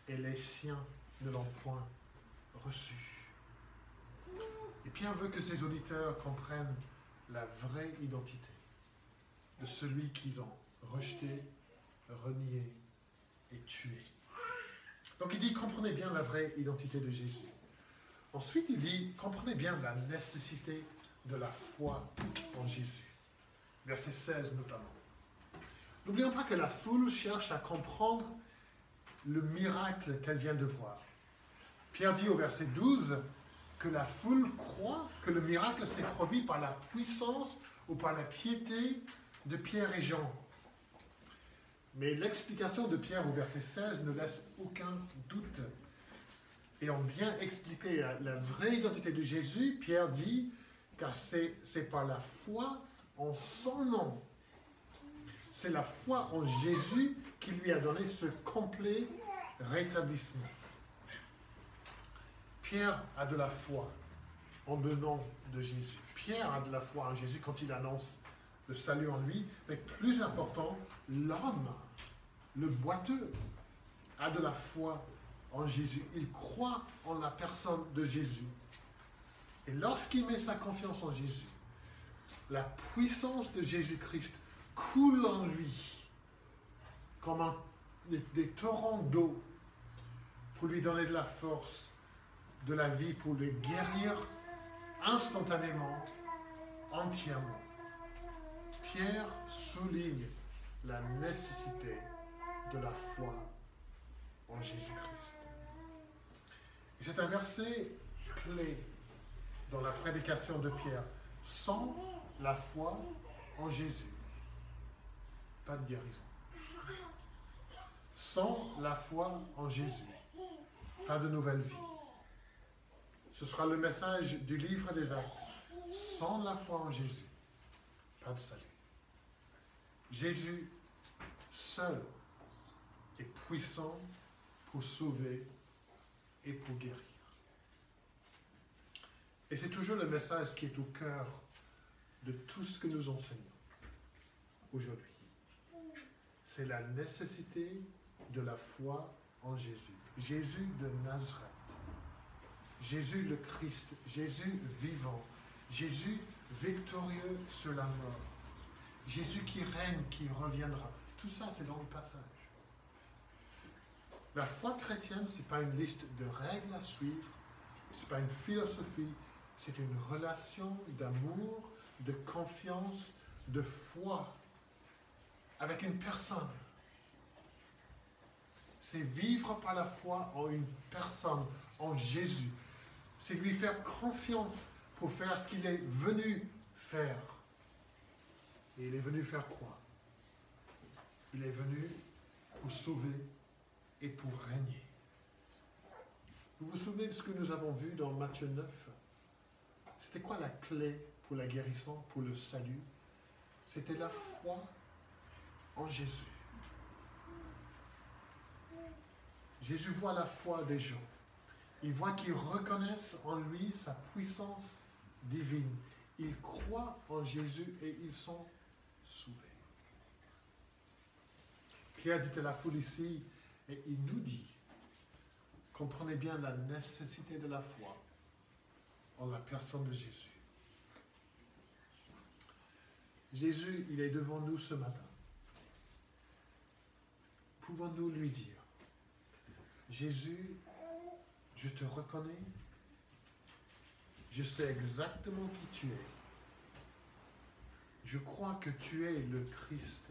et les siens ne l'ont point reçu. Et Pierre veut que ses auditeurs comprennent la vraie identité de celui qu'ils ont rejeté, renié et tué. Donc il dit, comprenez bien la vraie identité de Jésus. Ensuite, il dit, comprenez bien la nécessité de la foi en Jésus. Verset 16 notamment. N'oublions pas que la foule cherche à comprendre le miracle qu'elle vient de voir. Pierre dit au verset 12 que la foule croit que le miracle s'est produit par la puissance ou par la piété de Pierre et Jean. Mais l'explication de Pierre au verset 16 ne laisse aucun doute. Et en bien expliqué la vraie identité de Jésus, Pierre dit, car c'est par la foi en son nom. C'est la foi en Jésus qui lui a donné ce complet rétablissement. Pierre a de la foi en le nom de Jésus. Pierre a de la foi en Jésus quand il annonce le salut en lui, mais plus important, l'homme, le boiteux, a de la foi en Jésus. Il croit en la personne de Jésus. Et lorsqu'il met sa confiance en Jésus, la puissance de Jésus-Christ coule en lui comme des torrents d'eau pour lui donner de la force, de la vie, pour le guérir instantanément, entièrement. Pierre souligne la nécessité de la foi en Jésus-Christ. Et c'est un verset clé dans la prédication de Pierre. Sans la foi en Jésus, pas de guérison. Sans la foi en Jésus, pas de nouvelle vie. Ce sera le message du livre des Actes. Sans la foi en Jésus, pas de salut. Jésus seul est puissant pour sauver et pour guérir. Et c'est toujours le message qui est au cœur de tout ce que nous enseignons aujourd'hui. C'est la nécessité de la foi en Jésus. Jésus de Nazareth. Jésus le Christ. Jésus vivant. Jésus victorieux sur la mort. Jésus qui règne, qui reviendra. Tout ça, c'est dans le passage. La foi chrétienne, ce n'est pas une liste de règles à suivre. Ce n'est pas une philosophie. C'est une relation d'amour, de confiance, de foi avec une personne. C'est vivre par la foi en une personne, en Jésus. C'est lui faire confiance pour faire ce qu'il est venu faire. Et il est venu faire quoi? Il est venu pour sauver et pour régner. Vous vous souvenez de ce que nous avons vu dans Matthieu 9? C'était quoi la clé pour la guérison, pour le salut? C'était la foi en Jésus. Jésus voit la foi des gens. Il voit qu'ils reconnaissent en lui sa puissance divine. Ils croient en Jésus et ils sont sauvés. Pierre dit à la foule ici, et il nous dit, comprenez bien la nécessité de la foi en la personne de Jésus. Jésus, il est devant nous ce matin. Pouvons-nous lui dire, Jésus, je te reconnais, je sais exactement qui tu es. Je crois que tu es le Christ,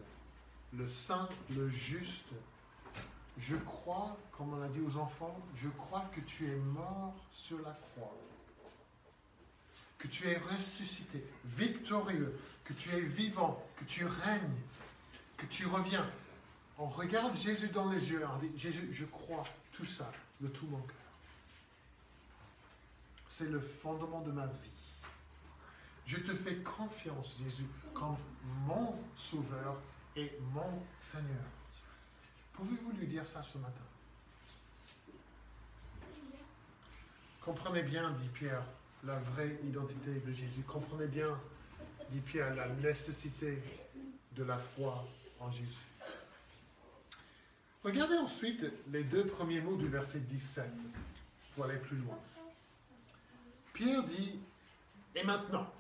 le saint, le juste. Je crois, comme on a dit aux enfants, je crois que tu es mort sur la croix, que tu es ressuscité, victorieux, que tu es vivant, que tu règnes, que tu reviens. On regarde Jésus dans les yeux, on dit, Jésus, je crois tout ça de tout mon cœur. C'est le fondement de ma vie. Je te fais confiance, Jésus, comme mon Sauveur et mon Seigneur. Pouvez-vous lui dire ça ce matin? Comprenez bien, dit Pierre, la vraie identité de Jésus. Comprenez bien, dit Pierre, la nécessité de la foi en Jésus. Regardez ensuite les deux premiers mots du verset 17 pour aller plus loin. Pierre dit « Et maintenant ».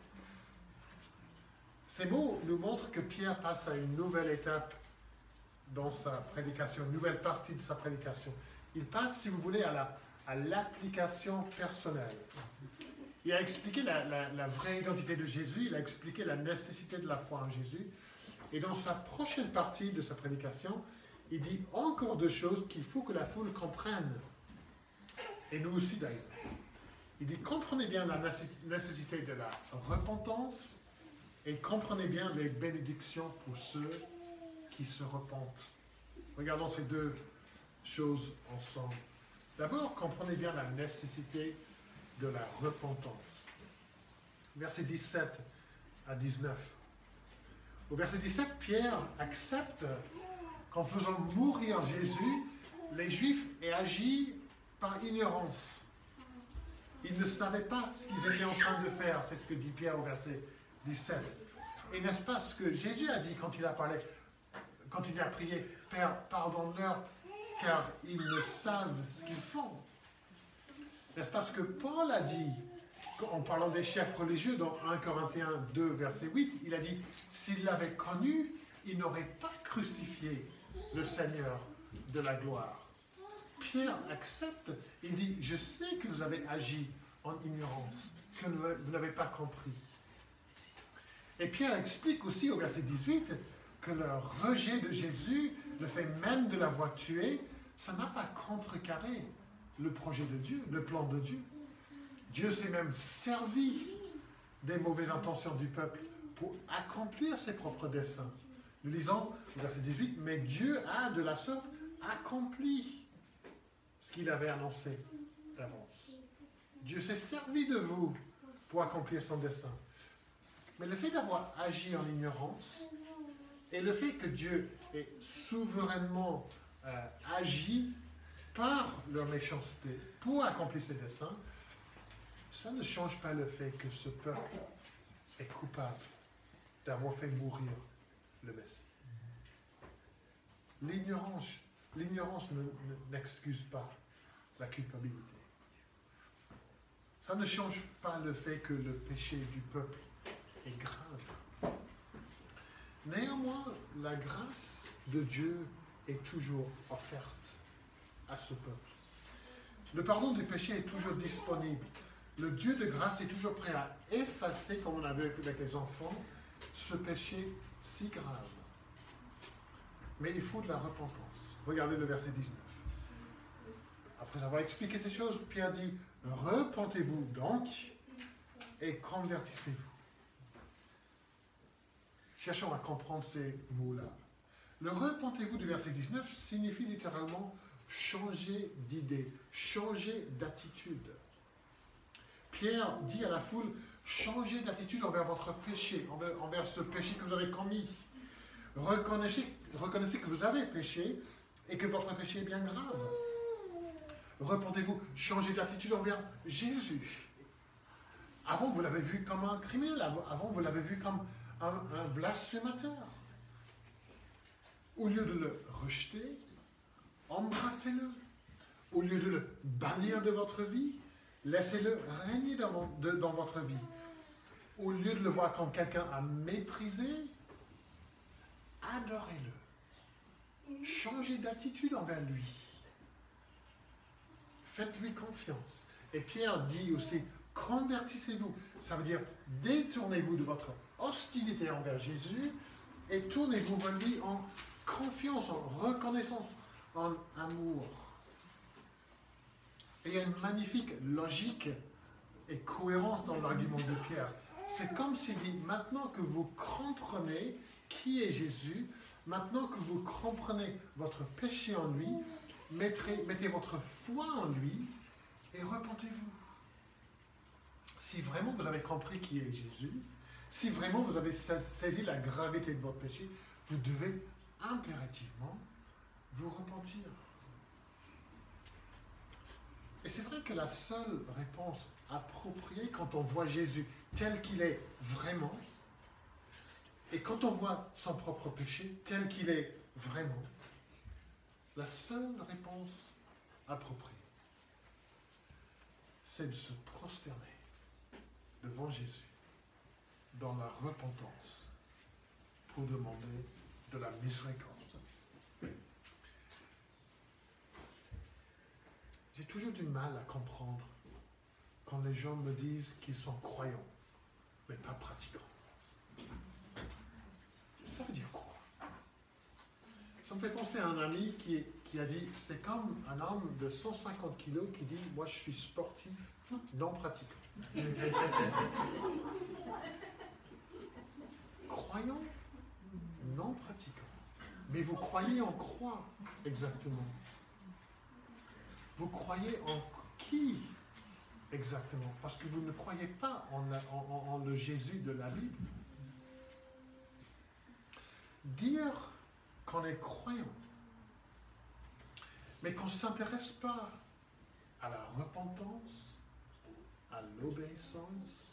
Ces mots nous montrent que Pierre passe à une nouvelle étape dans sa prédication, une nouvelle partie de sa prédication. Il passe, si vous voulez, à l'application personnelle. Il a expliqué la vraie identité de Jésus, il a expliqué la nécessité de la foi en Jésus. Et dans sa prochaine partie de sa prédication, il dit encore deux choses qu'il faut que la foule comprenne. Et nous aussi d'ailleurs. Il dit, comprenez bien la nécessité de la repentance et comprenez bien les bénédictions pour ceux qui se repentent. Regardons ces deux choses ensemble. D'abord, comprenez bien la nécessité de la repentance. Versets 17 à 19. Au verset 17, Pierre accepte qu'en faisant mourir Jésus, les Juifs aient agi par ignorance. Ils ne savaient pas ce qu'ils étaient en train de faire. C'est ce que dit Pierre au verset 17. Et n'est-ce pas ce que Jésus a dit quand il a parlé, quand il a prié, « Père, pardonne-leur, car ils ne savent ce qu'ils font. » N'est-ce pas ce que Paul a dit en parlant des chefs religieux dans 1 Corinthiens 2, verset 8, il a dit « S'ils l'avaient connu, ils n'auraient pas crucifié le Seigneur de la gloire. » Pierre accepte, il dit « Je sais que vous avez agi en ignorance, que vous n'avez pas compris. » Et Pierre explique aussi au verset 18 que le rejet de Jésus, le fait même de l'avoir tué, ça n'a pas contrecarré le projet de Dieu, le plan de Dieu. Dieu s'est même servi des mauvaises intentions du peuple pour accomplir ses propres desseins. Nous lisons au verset 18, « Mais Dieu a de la sorte accompli ce qu'il avait annoncé d'avance. » Dieu s'est servi de vous pour accomplir son dessein. Mais le fait d'avoir agi en ignorance et le fait que Dieu ait souverainement agi par leur méchanceté pour accomplir ses desseins, ça ne change pas le fait que ce peuple est coupable d'avoir fait mourir le Messie. L'ignorance n'excuse pas la culpabilité. Ça ne change pas le fait que le péché du peuple est grave. Néanmoins, la grâce de Dieu est toujours offerte à ce peuple. Le pardon du péché est toujours disponible. Le Dieu de grâce est toujours prêt à effacer, comme on a vu avec les enfants, ce péché si grave. Mais il faut de la repentance. Regardez le verset 19. Après avoir expliqué ces choses, Pierre dit, « Repentez-vous donc et convertissez-vous. » Cherchons à comprendre ces mots-là. Le « repentez-vous » du verset 19 signifie littéralement changer d'idée, changer d'attitude. Pierre dit à la foule, changez d'attitude envers votre péché, envers ce péché que vous avez commis. Reconnaissez que vous avez péché et que votre péché est bien grave. Repentez-vous, changez d'attitude envers Jésus. Avant, vous l'avez vu comme un criminel. Avant, vous l'avez vu comme un blasphémateur. Au lieu de le rejeter, embrassez-le. Au lieu de le bannir de votre vie, laissez-le régner dans votre vie. Au lieu de le voir comme quelqu'un à mépriser, adorez-le. Changez d'attitude envers lui. Faites-lui confiance. Et Pierre dit aussi, convertissez-vous. Ça veut dire, détournez-vous de votre hostilité envers Jésus et tournez-vous vers lui en confiance, en reconnaissance, en amour. Et il y a une magnifique logique et cohérence dans l'argument de Pierre. C'est comme s'il dit, maintenant que vous comprenez qui est Jésus, maintenant que vous comprenez votre péché en lui, mettez votre foi en lui et repentez-vous. Si vraiment vous avez compris qui est Jésus, si vraiment vous avez saisi la gravité de votre péché, vous devez impérativement vous repentir. Et c'est vrai que la seule réponse appropriée quand on voit Jésus tel qu'il est vraiment, et quand on voit son propre péché tel qu'il est vraiment, la seule réponse appropriée, c'est de se prosterner devant Jésus dans la repentance pour demander de la miséricorde. J'ai toujours du mal à comprendre quand les gens me disent qu'ils sont croyants, mais pas pratiquants. Ça veut dire quoi? Ça me fait penser à un ami qui a dit, c'est comme un homme de 150 kilos qui dit, moi je suis sportif, non pratiquant. Croyant, non pratiquant. Mais vous croyez en quoi exactement? Vous croyez en qui exactement? Parce que vous ne croyez pas en le Jésus de la Bible. Dire qu'on est croyant, mais qu'on ne s'intéresse pas à la repentance, à l'obéissance,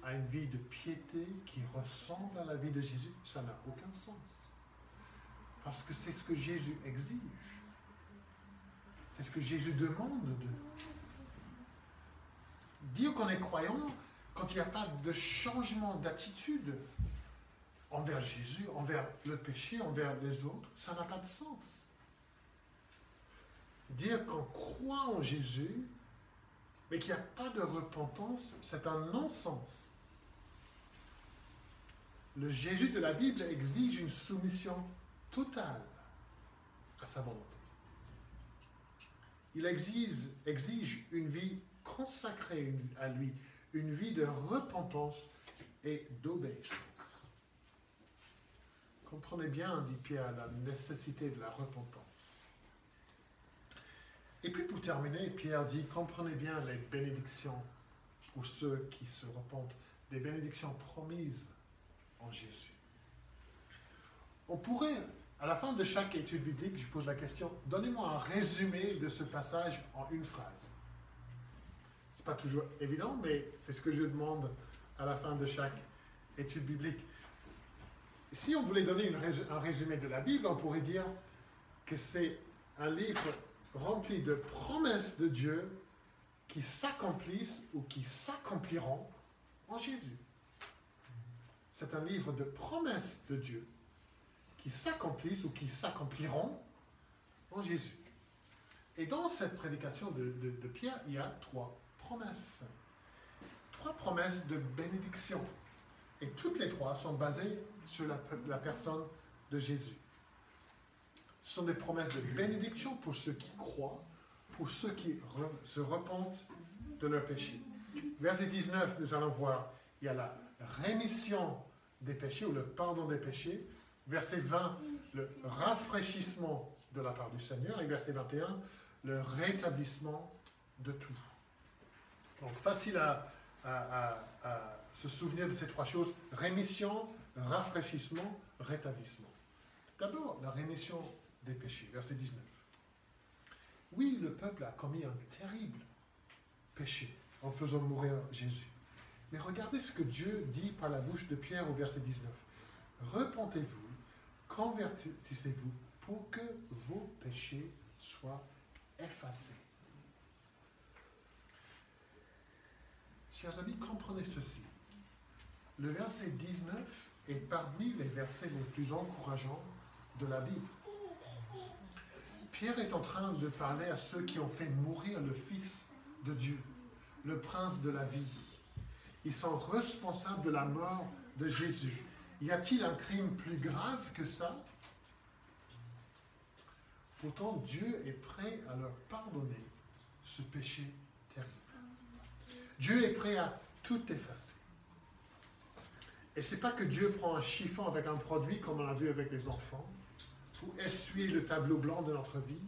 à une vie de piété qui ressemble à la vie de Jésus, ça n'a aucun sens. Parce que c'est ce que Jésus exige. C'est ce que Jésus demande de nous. Dire qu'on est croyant quand il n'y a pas de changement d'attitude envers Jésus, envers le péché, envers les autres, ça n'a pas de sens. Dire qu'on croit en Jésus, mais qu'il n'y a pas de repentance, c'est un non-sens. Le Jésus de la Bible exige une soumission totale à sa volonté. Il exige une vie consacrée à lui, une vie de repentance et d'obéissance. Comprenez bien, dit Pierre, la nécessité de la repentance. Et puis pour terminer, Pierre dit, comprenez bien les bénédictions pour ceux qui se repentent, des bénédictions promises en Jésus. On pourrait, à la fin de chaque étude biblique, je pose la question, donnez-moi un résumé de ce passage en une phrase. Ce n'est pas toujours évident, mais c'est ce que je demande à la fin de chaque étude biblique. Si on voulait donner un résumé de la Bible, on pourrait dire que c'est un livre rempli de promesses de Dieu qui s'accomplissent ou qui s'accompliront en Jésus. C'est un livre de promesses de Dieu qui s'accomplissent ou qui s'accompliront en Jésus. Et dans cette prédication de Pierre, il y a 3 promesses. 3 promesses de bénédiction. Et toutes les 3 sont basées sur la personne de Jésus. Ce sont des promesses de bénédiction pour ceux qui croient, pour ceux qui se repentent de leurs péchés. Verset 19, nous allons voir, il y a la rémission des péchés ou le pardon des péchés. Verset 20, le rafraîchissement de la part du Seigneur. Et verset 21, le rétablissement de tout. Donc facile à se souvenir de ces 3 choses. Rémission, rafraîchissement, rétablissement. D'abord, la rémission des péchés. Verset 19. Oui, le peuple a commis un terrible péché en faisant mourir Jésus. Mais regardez ce que Dieu dit par la bouche de Pierre au verset 19. Repentez-vous, convertissez-vous pour que vos péchés soient effacés. Chers amis, comprenez ceci. Le verset 19 est parmi les versets les plus encourageants de la Bible. Pierre est en train de parler à ceux qui ont fait mourir le Fils de Dieu, le Prince de la vie. Ils sont responsables de la mort de Jésus. Y a-t-il un crime plus grave que ça? Pourtant, Dieu est prêt à leur pardonner ce péché terrible. Dieu est prêt à tout effacer. Et ce n'est pas que Dieu prend un chiffon avec un produit, comme on l'a vu avec les enfants, pour essuyer le tableau blanc de notre vie.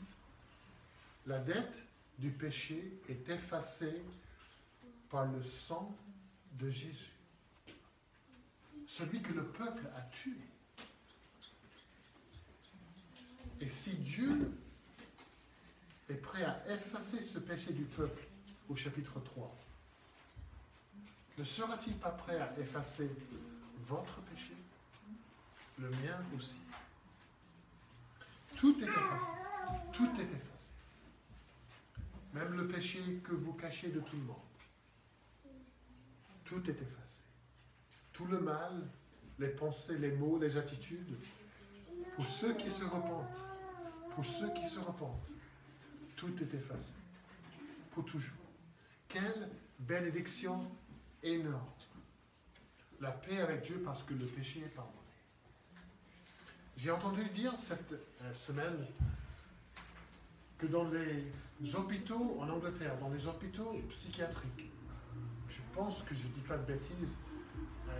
La dette du péché est effacée par le sang de Jésus. Celui que le peuple a tué. Et si Dieu est prêt à effacer ce péché du peuple au chapitre 3, ne sera-t-il pas prêt à effacer votre péché? Le mien aussi. Tout est effacé. Tout est effacé. Même le péché que vous cachez de tout le monde. Tout est effacé. Tout le mal, les pensées, les mots, les attitudes, pour ceux qui se repentent, tout est effacé. Pour toujours. Quelle bénédiction énorme. La paix avec Dieu parce que le péché est pardonné. J'ai entendu dire cette semaine que dans les hôpitaux en Angleterre, dans les hôpitaux psychiatriques, je pense que je ne dis pas de bêtises,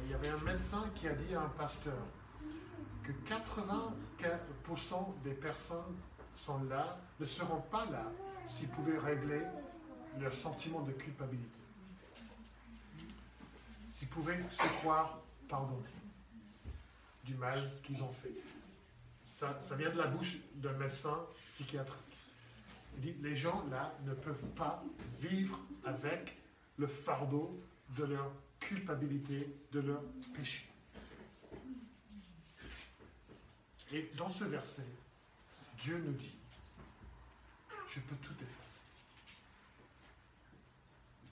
il y avait un médecin qui a dit à un pasteur que 80% des personnes sont là, ne seront pas là s'ils pouvaient régler leur sentiment de culpabilité. S'ils pouvaient se croire pardonnés du mal qu'ils ont fait. Ça vient de la bouche d'un médecin psychiatrique. Il dit, les gens là ne peuvent pas vivre avec le fardeau de leur culpabilité, de leur péché. Et dans ce verset, Dieu nous dit, je peux tout effacer.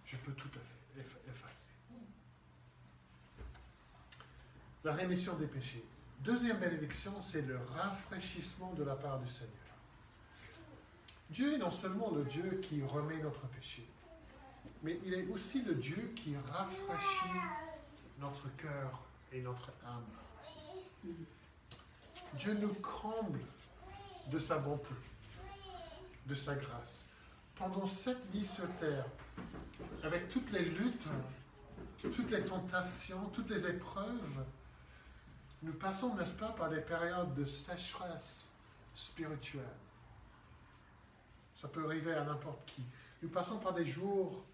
Je peux tout effacer. La rémission des péchés. Deuxième bénédiction, c'est le rafraîchissement de la part du Seigneur. Dieu est non seulement le Dieu qui remet notre péché, mais il est aussi le Dieu qui rafraîchit notre cœur et notre âme. Dieu nous comble de sa bonté, de sa grâce. Pendant cette vie sur terre, avec toutes les luttes, toutes les tentations, toutes les épreuves, nous passons, n'est-ce pas, par des périodes de sécheresse spirituelle. Ça peut arriver à n'importe qui. Nous passons par des jours,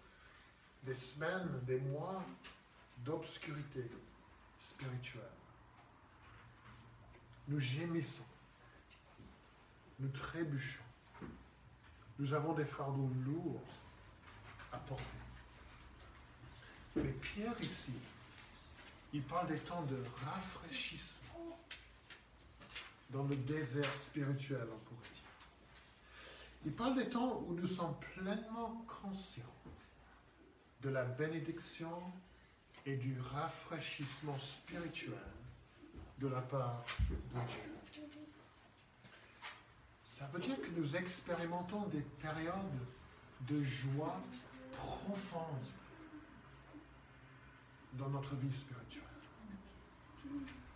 des semaines, des mois d'obscurité spirituelle. Nous gémissons. Nous trébuchons. Nous avons des fardeaux lourds à porter. Mais Pierre ici, il parle des temps de rafraîchissement dans le désert spirituel, on pourrait dire. Il parle des temps où nous sommes pleinement conscients de la bénédiction et du rafraîchissement spirituel de la part de Dieu. Ça veut dire que nous expérimentons des périodes de joie profonde dans notre vie spirituelle.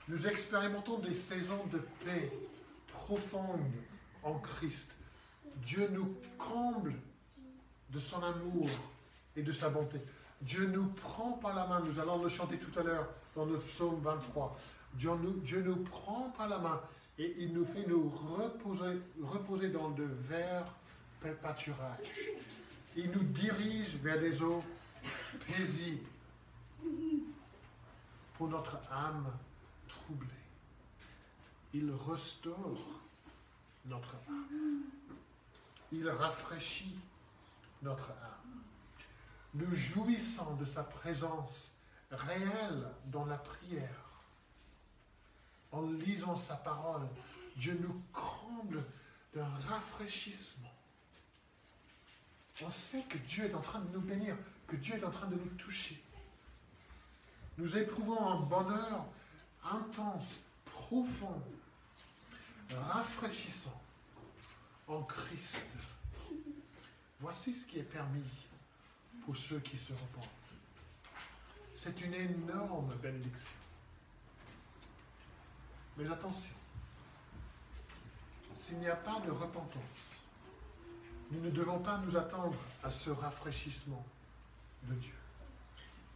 Nous expérimentons des saisons de paix profonde en Christ. Dieu nous comble de son amour et de sa bonté. Dieu nous prend par la main, nous allons le chanter tout à l'heure dans le psaume 23. Dieu nous prend par la main et il nous fait nous reposer dans de verts pâturages. Il nous dirige vers des eaux paisibles pour notre âme troublée. Il restaure notre âme. Il rafraîchit notre âme. Nous jouissons de sa présence réel dans la prière. En lisant sa parole, Dieu nous comble d'un rafraîchissement. On sait que Dieu est en train de nous bénir, que Dieu est en train de nous toucher. Nous éprouvons un bonheur intense, profond, rafraîchissant en Christ. Voici ce qui est permis pour ceux qui se repentent. C'est une énorme bénédiction. Mais attention, s'il n'y a pas de repentance, nous ne devons pas nous attendre à ce rafraîchissement de Dieu.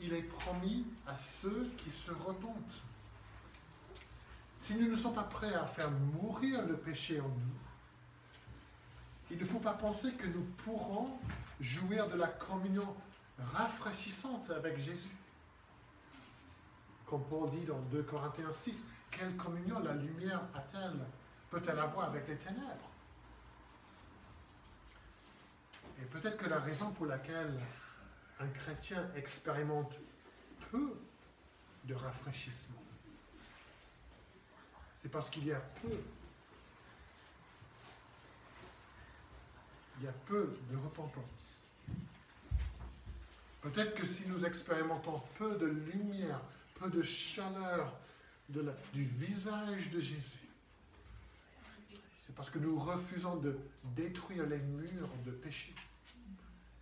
Il est promis à ceux qui se repentent. Si nous ne sommes pas prêts à faire mourir le péché en nous, il ne faut pas penser que nous pourrons jouir de la communion rafraîchissante avec Jésus. Comme Paul dit dans 2 Corinthiens 6, quelle communion la lumière peut-elle avoir avec les ténèbres? Et peut-être que la raison pour laquelle un chrétien expérimente peu de rafraîchissement, c'est parce qu'il y a peu de repentance. Peut-être que si nous expérimentons peu de lumière, peu de chaleur du visage de Jésus, c'est parce que nous refusons de détruire les murs de péché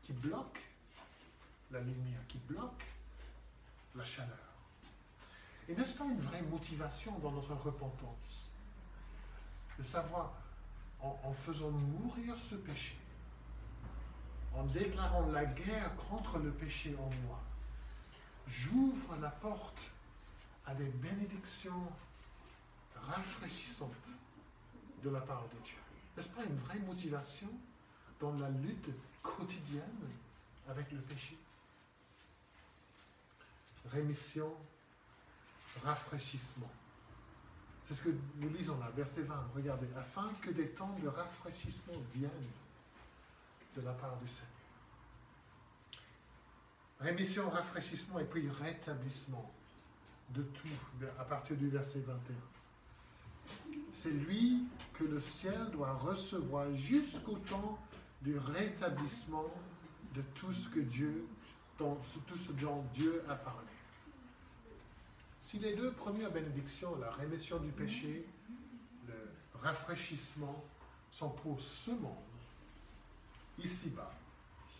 qui bloquent la lumière, qui bloquent la chaleur. Et n'est-ce pas une vraie motivation dans notre repentance de savoir, en faisant mourir ce péché, en déclarant la guerre contre le péché en moi, j'ouvre la porte à des bénédictions rafraîchissantes de la part de Dieu. N'est-ce pas une vraie motivation dans la lutte quotidienne avec le péché? Rémission, rafraîchissement. C'est ce que nous lisons là, verset 20. Regardez, afin que des temps de rafraîchissement viennent de la part du Seigneur. Rémission, rafraîchissement et puis rétablissement de tout à partir du verset 21. C'est lui que le ciel doit recevoir jusqu'au temps du rétablissement de tout ce dont Dieu a parlé. Si les deux premières bénédictions, la rémission du péché, le rafraîchissement, sont pour ce monde, ici-bas,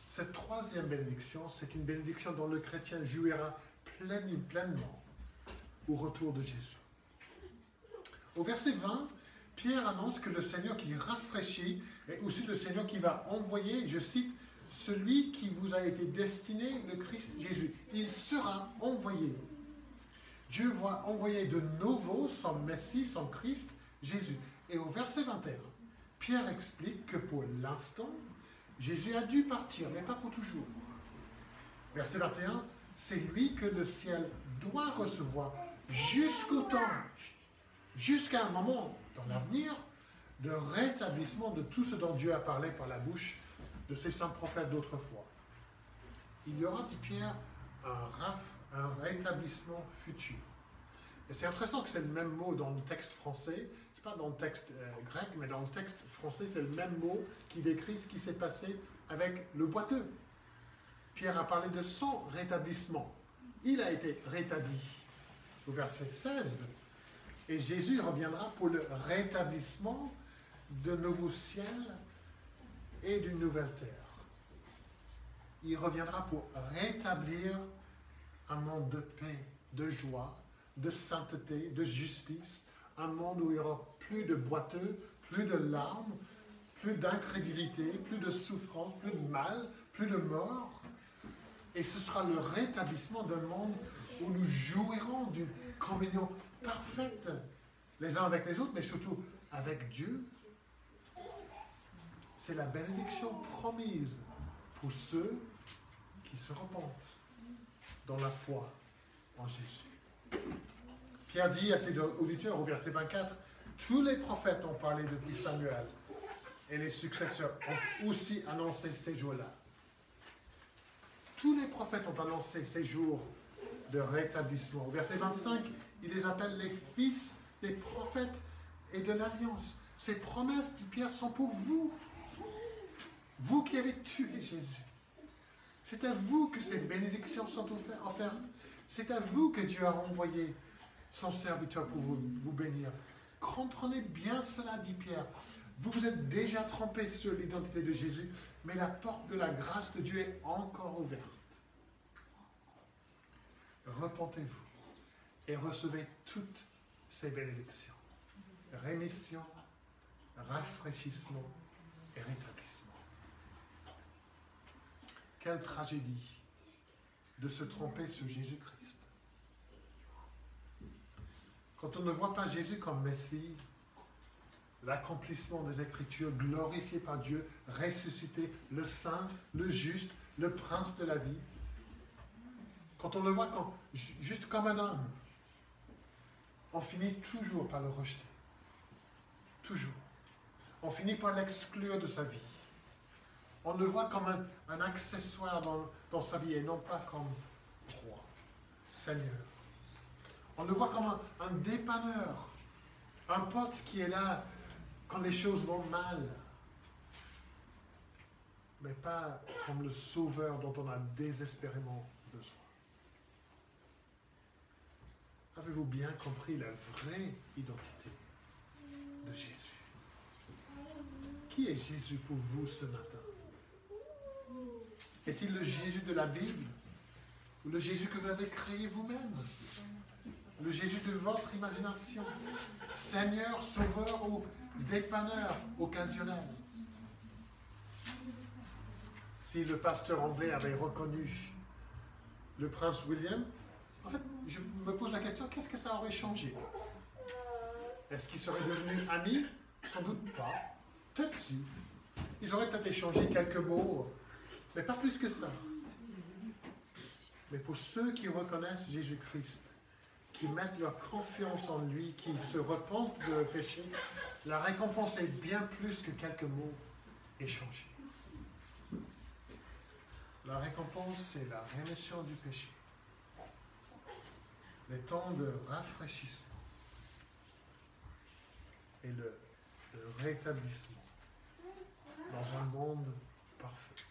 cette troisième bénédiction, c'est une bénédiction dont le chrétien jouira pleinement au retour de Jésus. Au verset 20, Pierre annonce que le Seigneur qui rafraîchit est aussi le Seigneur qui va envoyer, je cite, « celui qui vous a été destiné, le Christ Jésus. Il sera envoyé. » Dieu va envoyer de nouveau son Messie, son Christ, Jésus. Et au verset 21, Pierre explique que pour l'instant, Jésus a dû partir, mais pas pour toujours. Verset 21, c'est lui que le ciel doit recevoir jusqu'au temps, jusqu'à un moment dans l'avenir, de rétablissement de tout ce dont Dieu a parlé par la bouche de ses saints prophètes d'autrefois. Il y aura, dit Pierre, un rétablissement futur. Et c'est intéressant que c'est le même mot dans le texte français, pas dans le texte grec, mais dans le texte français, c'est le même mot qui décrit ce qui s'est passé avec le boiteux. Pierre a parlé de son rétablissement. Il a été rétabli. Au verset 16, et Jésus reviendra pour le rétablissement de nouveaux ciels et d'une nouvelle terre. Il reviendra pour rétablir un monde de paix, de joie, de sainteté, de justice, un monde où il n'y aura plus de boiteux, plus de larmes, plus d'incrédulité, plus de souffrance, plus de mal, plus de mort. Et ce sera le rétablissement d'un monde où nous jouirons d'une communion parfaite, les uns avec les autres, mais surtout avec Dieu. C'est la bénédiction promise pour ceux qui se repentent dans la foi en Jésus. Pierre dit à ses auditeurs au verset 24, « Tous les prophètes ont parlé depuis Samuel, et les successeurs ont aussi annoncé ces jours-là. » Tous les prophètes ont annoncé ces jours de rétablissement. Au verset 25, il les appelle les fils des prophètes et de l'alliance. Ces promesses, dit Pierre, sont pour vous. Vous qui avez tué Jésus. C'est à vous que ces bénédictions sont offertes. C'est à vous que Dieu a envoyé son serviteur pour vous bénir. Comprenez bien cela, dit Pierre. Vous vous êtes déjà trompés sur l'identité de Jésus, mais la porte de la grâce de Dieu est encore ouverte. Repentez-vous et recevez toutes ces bénédictions. Rémission, rafraîchissement et rétablissement. Quelle tragédie de se tromper sur Jésus-Christ. Quand on ne voit pas Jésus comme Messie, l'accomplissement des Écritures, glorifié par Dieu, ressuscité, le Saint, le Juste, le Prince de la vie, quand on le voit juste comme un homme, on finit toujours par le rejeter. Toujours. On finit par l'exclure de sa vie. On le voit comme un accessoire dans sa vie et non pas comme roi, Seigneur. On le voit comme un dépanneur, un pote qui est là quand les choses vont mal, mais pas comme le sauveur dont on a désespérément besoin. Avez-vous bien compris la vraie identité de Jésus? Qui est Jésus pour vous ce matin? Est-il le Jésus de la Bible? Ou le Jésus que vous avez créé vous-même? Le Jésus de votre imagination? Seigneur, Sauveur ou dépanneur occasionnel? Si le pasteur anglais avait reconnu le prince William, en fait, je me pose la question, qu'est-ce que ça aurait changé? Est-ce qu'ils seraient devenus amis? Sans doute pas. Peut-être si. Ils auraient peut-être échangé quelques mots, mais pas plus que ça. Mais pour ceux qui reconnaissent Jésus-Christ, qui mettent leur confiance en lui, qui se repentent de leur péché, la récompense est bien plus que quelques mots échangés. La récompense, c'est la rémission du péché, les temps de rafraîchissement et le rétablissement dans un monde parfait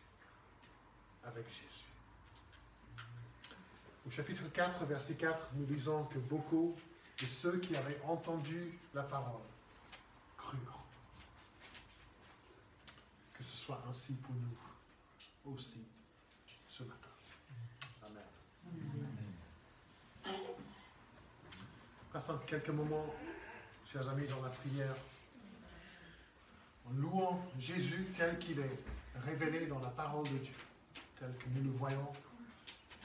avec Jésus. Au chapitre 4, verset 4, nous lisons que beaucoup de ceux qui avaient entendu la parole crurent. Que ce soit ainsi pour nous aussi ce matin. Amen. Passons quelques moments, chers amis, dans la prière, en louant Jésus tel qu'il est révélé dans la parole de Dieu, tel que nous le voyons,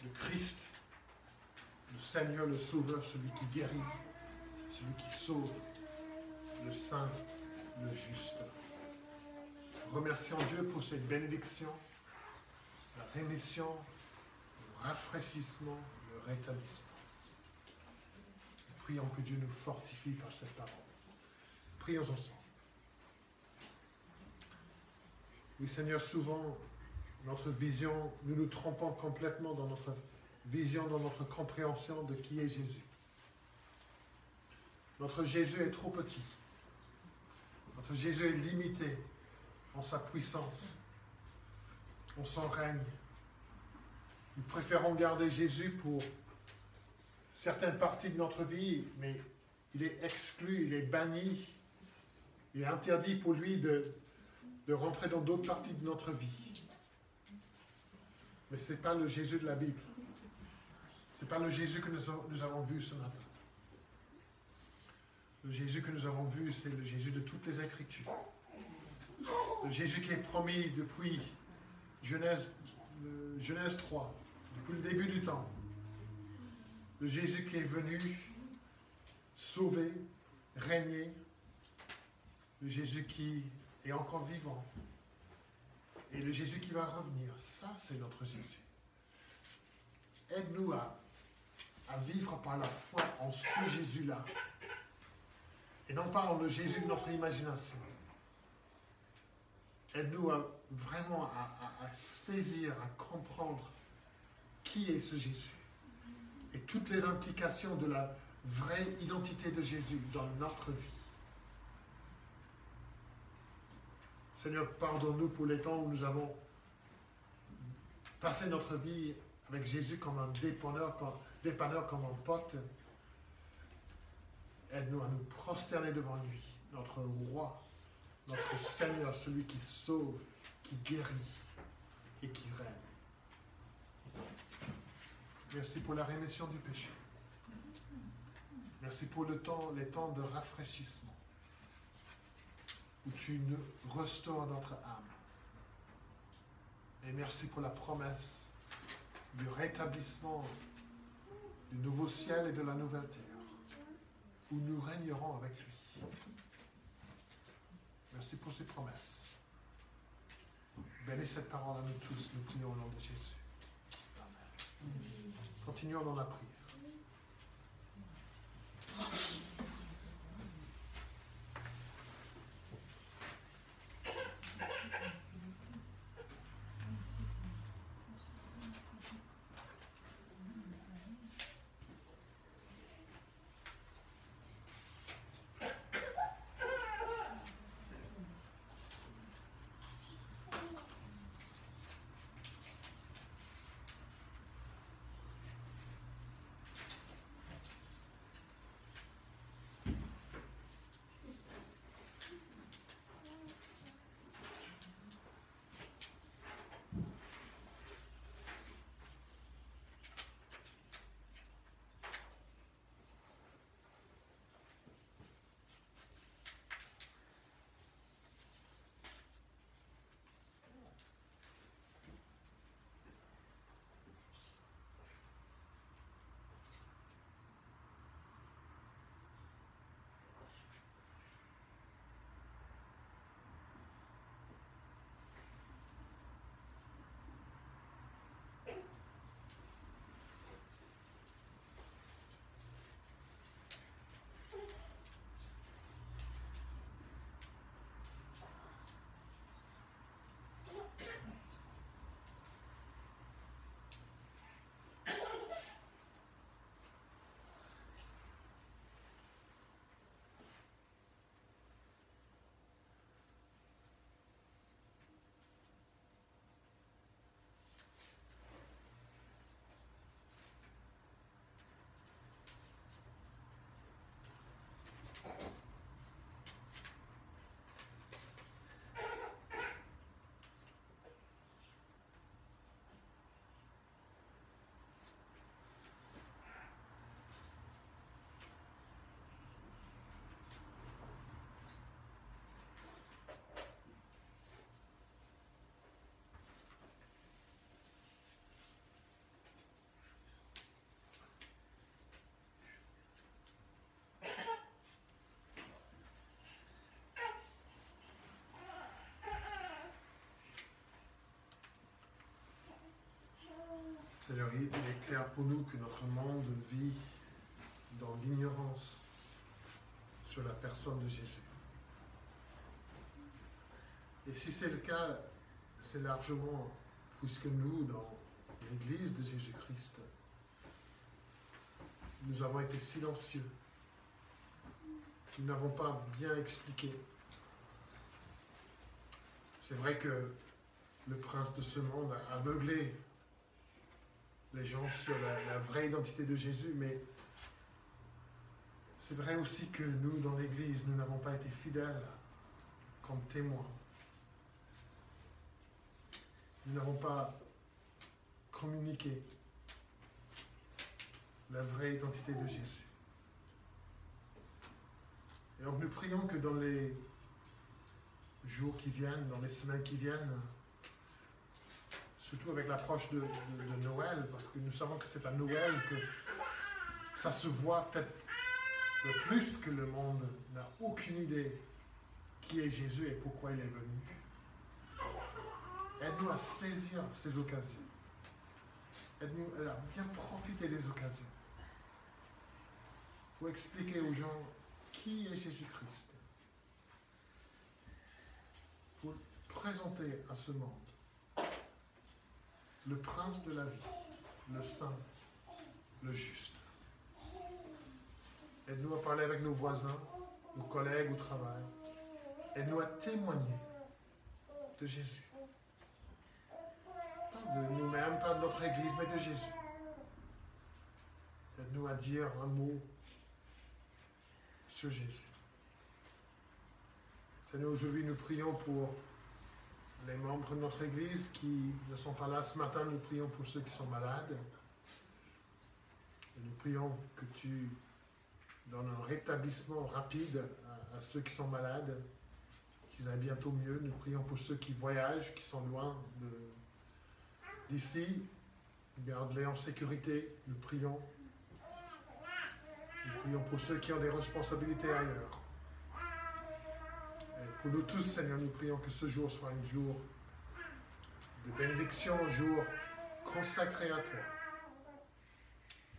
le Christ, le Seigneur, le Sauveur, celui qui guérit, celui qui sauve, le Saint, le Juste. Remercions Dieu pour cette bénédiction, la rémission, le rafraîchissement, le rétablissement. Prions que Dieu nous fortifie par cette parole. Prions ensemble. Oui, Seigneur, souvent, notre vision, nous nous trompons complètement dans notre vision, dans notre compréhension de qui est Jésus. Notre Jésus est trop petit. Notre Jésus est limité en sa puissance, en son règne. Nous préférons garder Jésus pour certaines parties de notre vie, mais il est exclu, il est banni, il est interdit pour lui de rentrer dans d'autres parties de notre vie. Mais ce n'est pas le Jésus de la Bible. Ce n'est pas le Jésus que nous avons vu ce matin. Le Jésus que nous avons vu, c'est le Jésus de toutes les Écritures. Le Jésus qui est promis depuis Genèse 3, depuis le début du temps. Le Jésus qui est venu sauver, régner. Le Jésus qui est encore vivant. Et le Jésus qui va revenir. Ça, c'est notre Jésus. Aide-nous à vivre par la foi en ce Jésus-là. Et non pas en le Jésus de notre imagination. Aide-nous vraiment à saisir, à comprendre qui est ce Jésus. et toutes les implications de la vraie identité de Jésus dans notre vie. Seigneur, pardonne-nous pour les temps où nous avons passé notre vie avec Jésus comme un dépanneur, comme un pote. Aide-nous à nous prosterner devant lui, notre roi, notre Seigneur, celui qui sauve, qui guérit et qui règne. Merci pour la rémission du péché. Merci pour les temps de rafraîchissement, où tu nous restaures notre âme. Et merci pour la promesse du rétablissement du nouveau ciel et de la nouvelle terre, où nous régnerons avec lui. Merci pour ces promesses. Bénis cette parole à nous tous, nous prions au nom de Jésus. Amen. Continuons dans la prière. Seigneur, il est clair pour nous que notre monde vit dans l'ignorance sur la personne de Jésus. Et si c'est le cas, c'est largement puisque nous, dans l'Église de Jésus-Christ, nous avons été silencieux. Nous n'avons pas bien expliqué. C'est vrai que le prince de ce monde a aveuglé les gens sur la vraie identité de Jésus, mais c'est vrai aussi que nous, dans l'Église, nous n'avons pas été fidèles comme témoins. Nous n'avons pas communiqué la vraie identité de Jésus. Et donc nous prions que dans les jours qui viennent, dans les semaines qui viennent, surtout avec l'approche de Noël, parce que nous savons que c'est à Noël que ça se voit peut-être le plus que le monde n'a aucune idée qui est Jésus et pourquoi il est venu. Aide-nous à saisir ces occasions. Aide-nous à bien profiter des occasions pour expliquer aux gens qui est Jésus-Christ, pour présenter à ce monde le prince de la vie, le saint, le juste. Aide-nous à parler avec nos voisins, nos collègues au travail. Aide-nous à témoigner de Jésus. Pas de nous-mêmes, pas de notre Église, mais de Jésus. Aide-nous à dire un mot sur Jésus. Seigneur, aujourd'hui, nous prions pour les membres de notre Église qui ne sont pas là ce matin. Nous prions pour ceux qui sont malades. Et nous prions que tu donnes un rétablissement rapide à ceux qui sont malades, qu'ils aillent bientôt mieux. Nous prions pour ceux qui voyagent, qui sont loin d'ici. Garde-les en sécurité. Nous prions pour ceux qui ont des responsabilités ailleurs. Et pour nous tous, Seigneur, nous prions que ce jour soit un jour de bénédiction, un jour consacré à toi.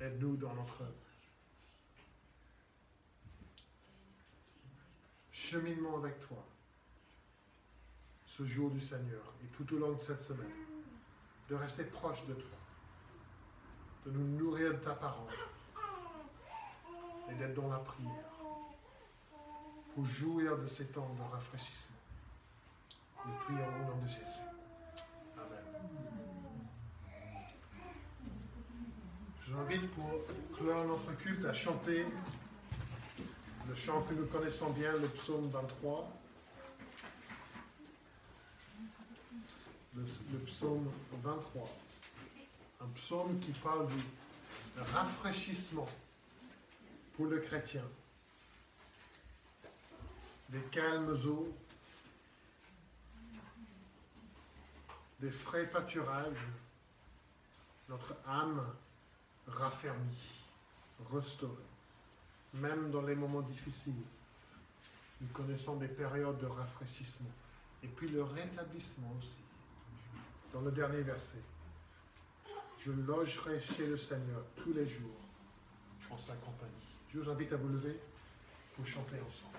Aide-nous dans notre cheminement avec toi, ce jour du Seigneur, et tout au long de cette semaine, de rester proche de toi, de nous nourrir de ta parole, et d'être dans la prière, pour jouir de ces temps de rafraîchissement. Nous prions au nom de Jésus. Amen. Je vous invite pour clore notre culte à chanter le chant que nous connaissons bien, le psaume 23. Le psaume 23. Un psaume qui parle du rafraîchissement pour le chrétien. Des calmes eaux, des frais pâturages, notre âme raffermie, restaurée. Même dans les moments difficiles, nous connaissons des périodes de rafraîchissement. Et puis le rétablissement aussi. Dans le dernier verset, je logerai chez le Seigneur tous les jours en sa compagnie. Je vous invite à vous lever pour chanter ensemble.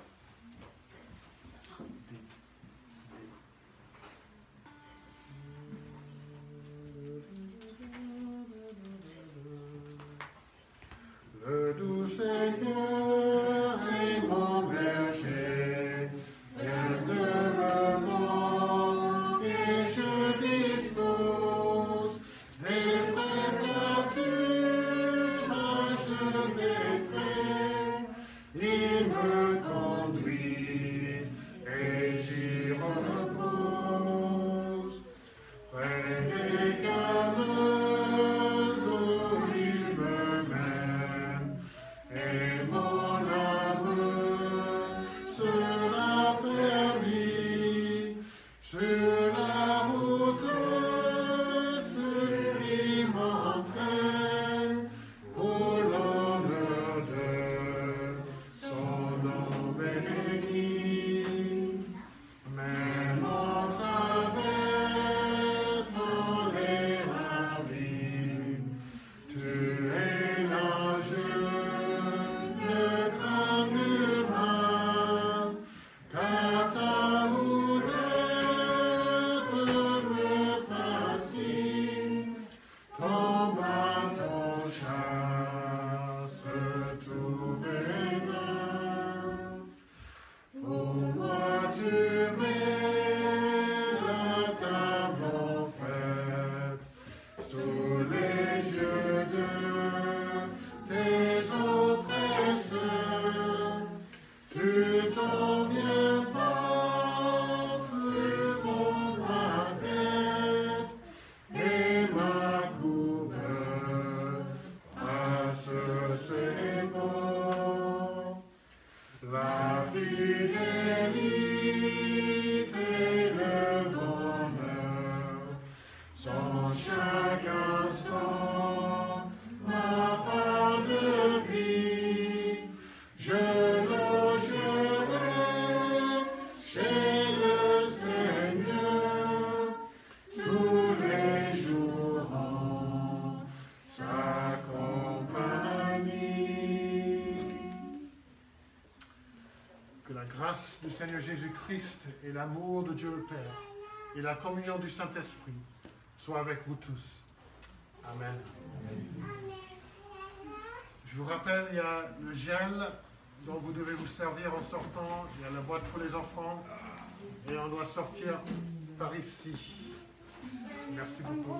Le doux Seigneur est mon berger, rien ne me manque et je dispose des frais pâturages des prés. Il me conduit et j'y repose. Près des calmes eaux, il me mène. Et mon âme sera fermée sur la route, celui m'entraîne pour l'honneur de son nom béni. Même en traversant les ravines, tu es là, je ne crains nullement, car ta houlette me fascine, ton bâton chasse tout venin. Pour moi tu mets la table en fête, sous les yeux de tes oppresseurs. Tu t'en viens parfumer ma tête et ma coupe passe ses bords. La fidélité, le bonheur sont chaque instant ma part de vie. Je logerai chez le Seigneur tous les jours en sa compagnie. Que la grâce du Seigneur Jésus-Christ et l'amour de Dieu le Père et la communion du Saint-Esprit soient avec vous tous. Amen. Amen. Je vous rappelle, il y a le gel dont vous devez vous servir en sortant. Il y a la boîte pour les enfants. Et on doit sortir par ici. Merci beaucoup.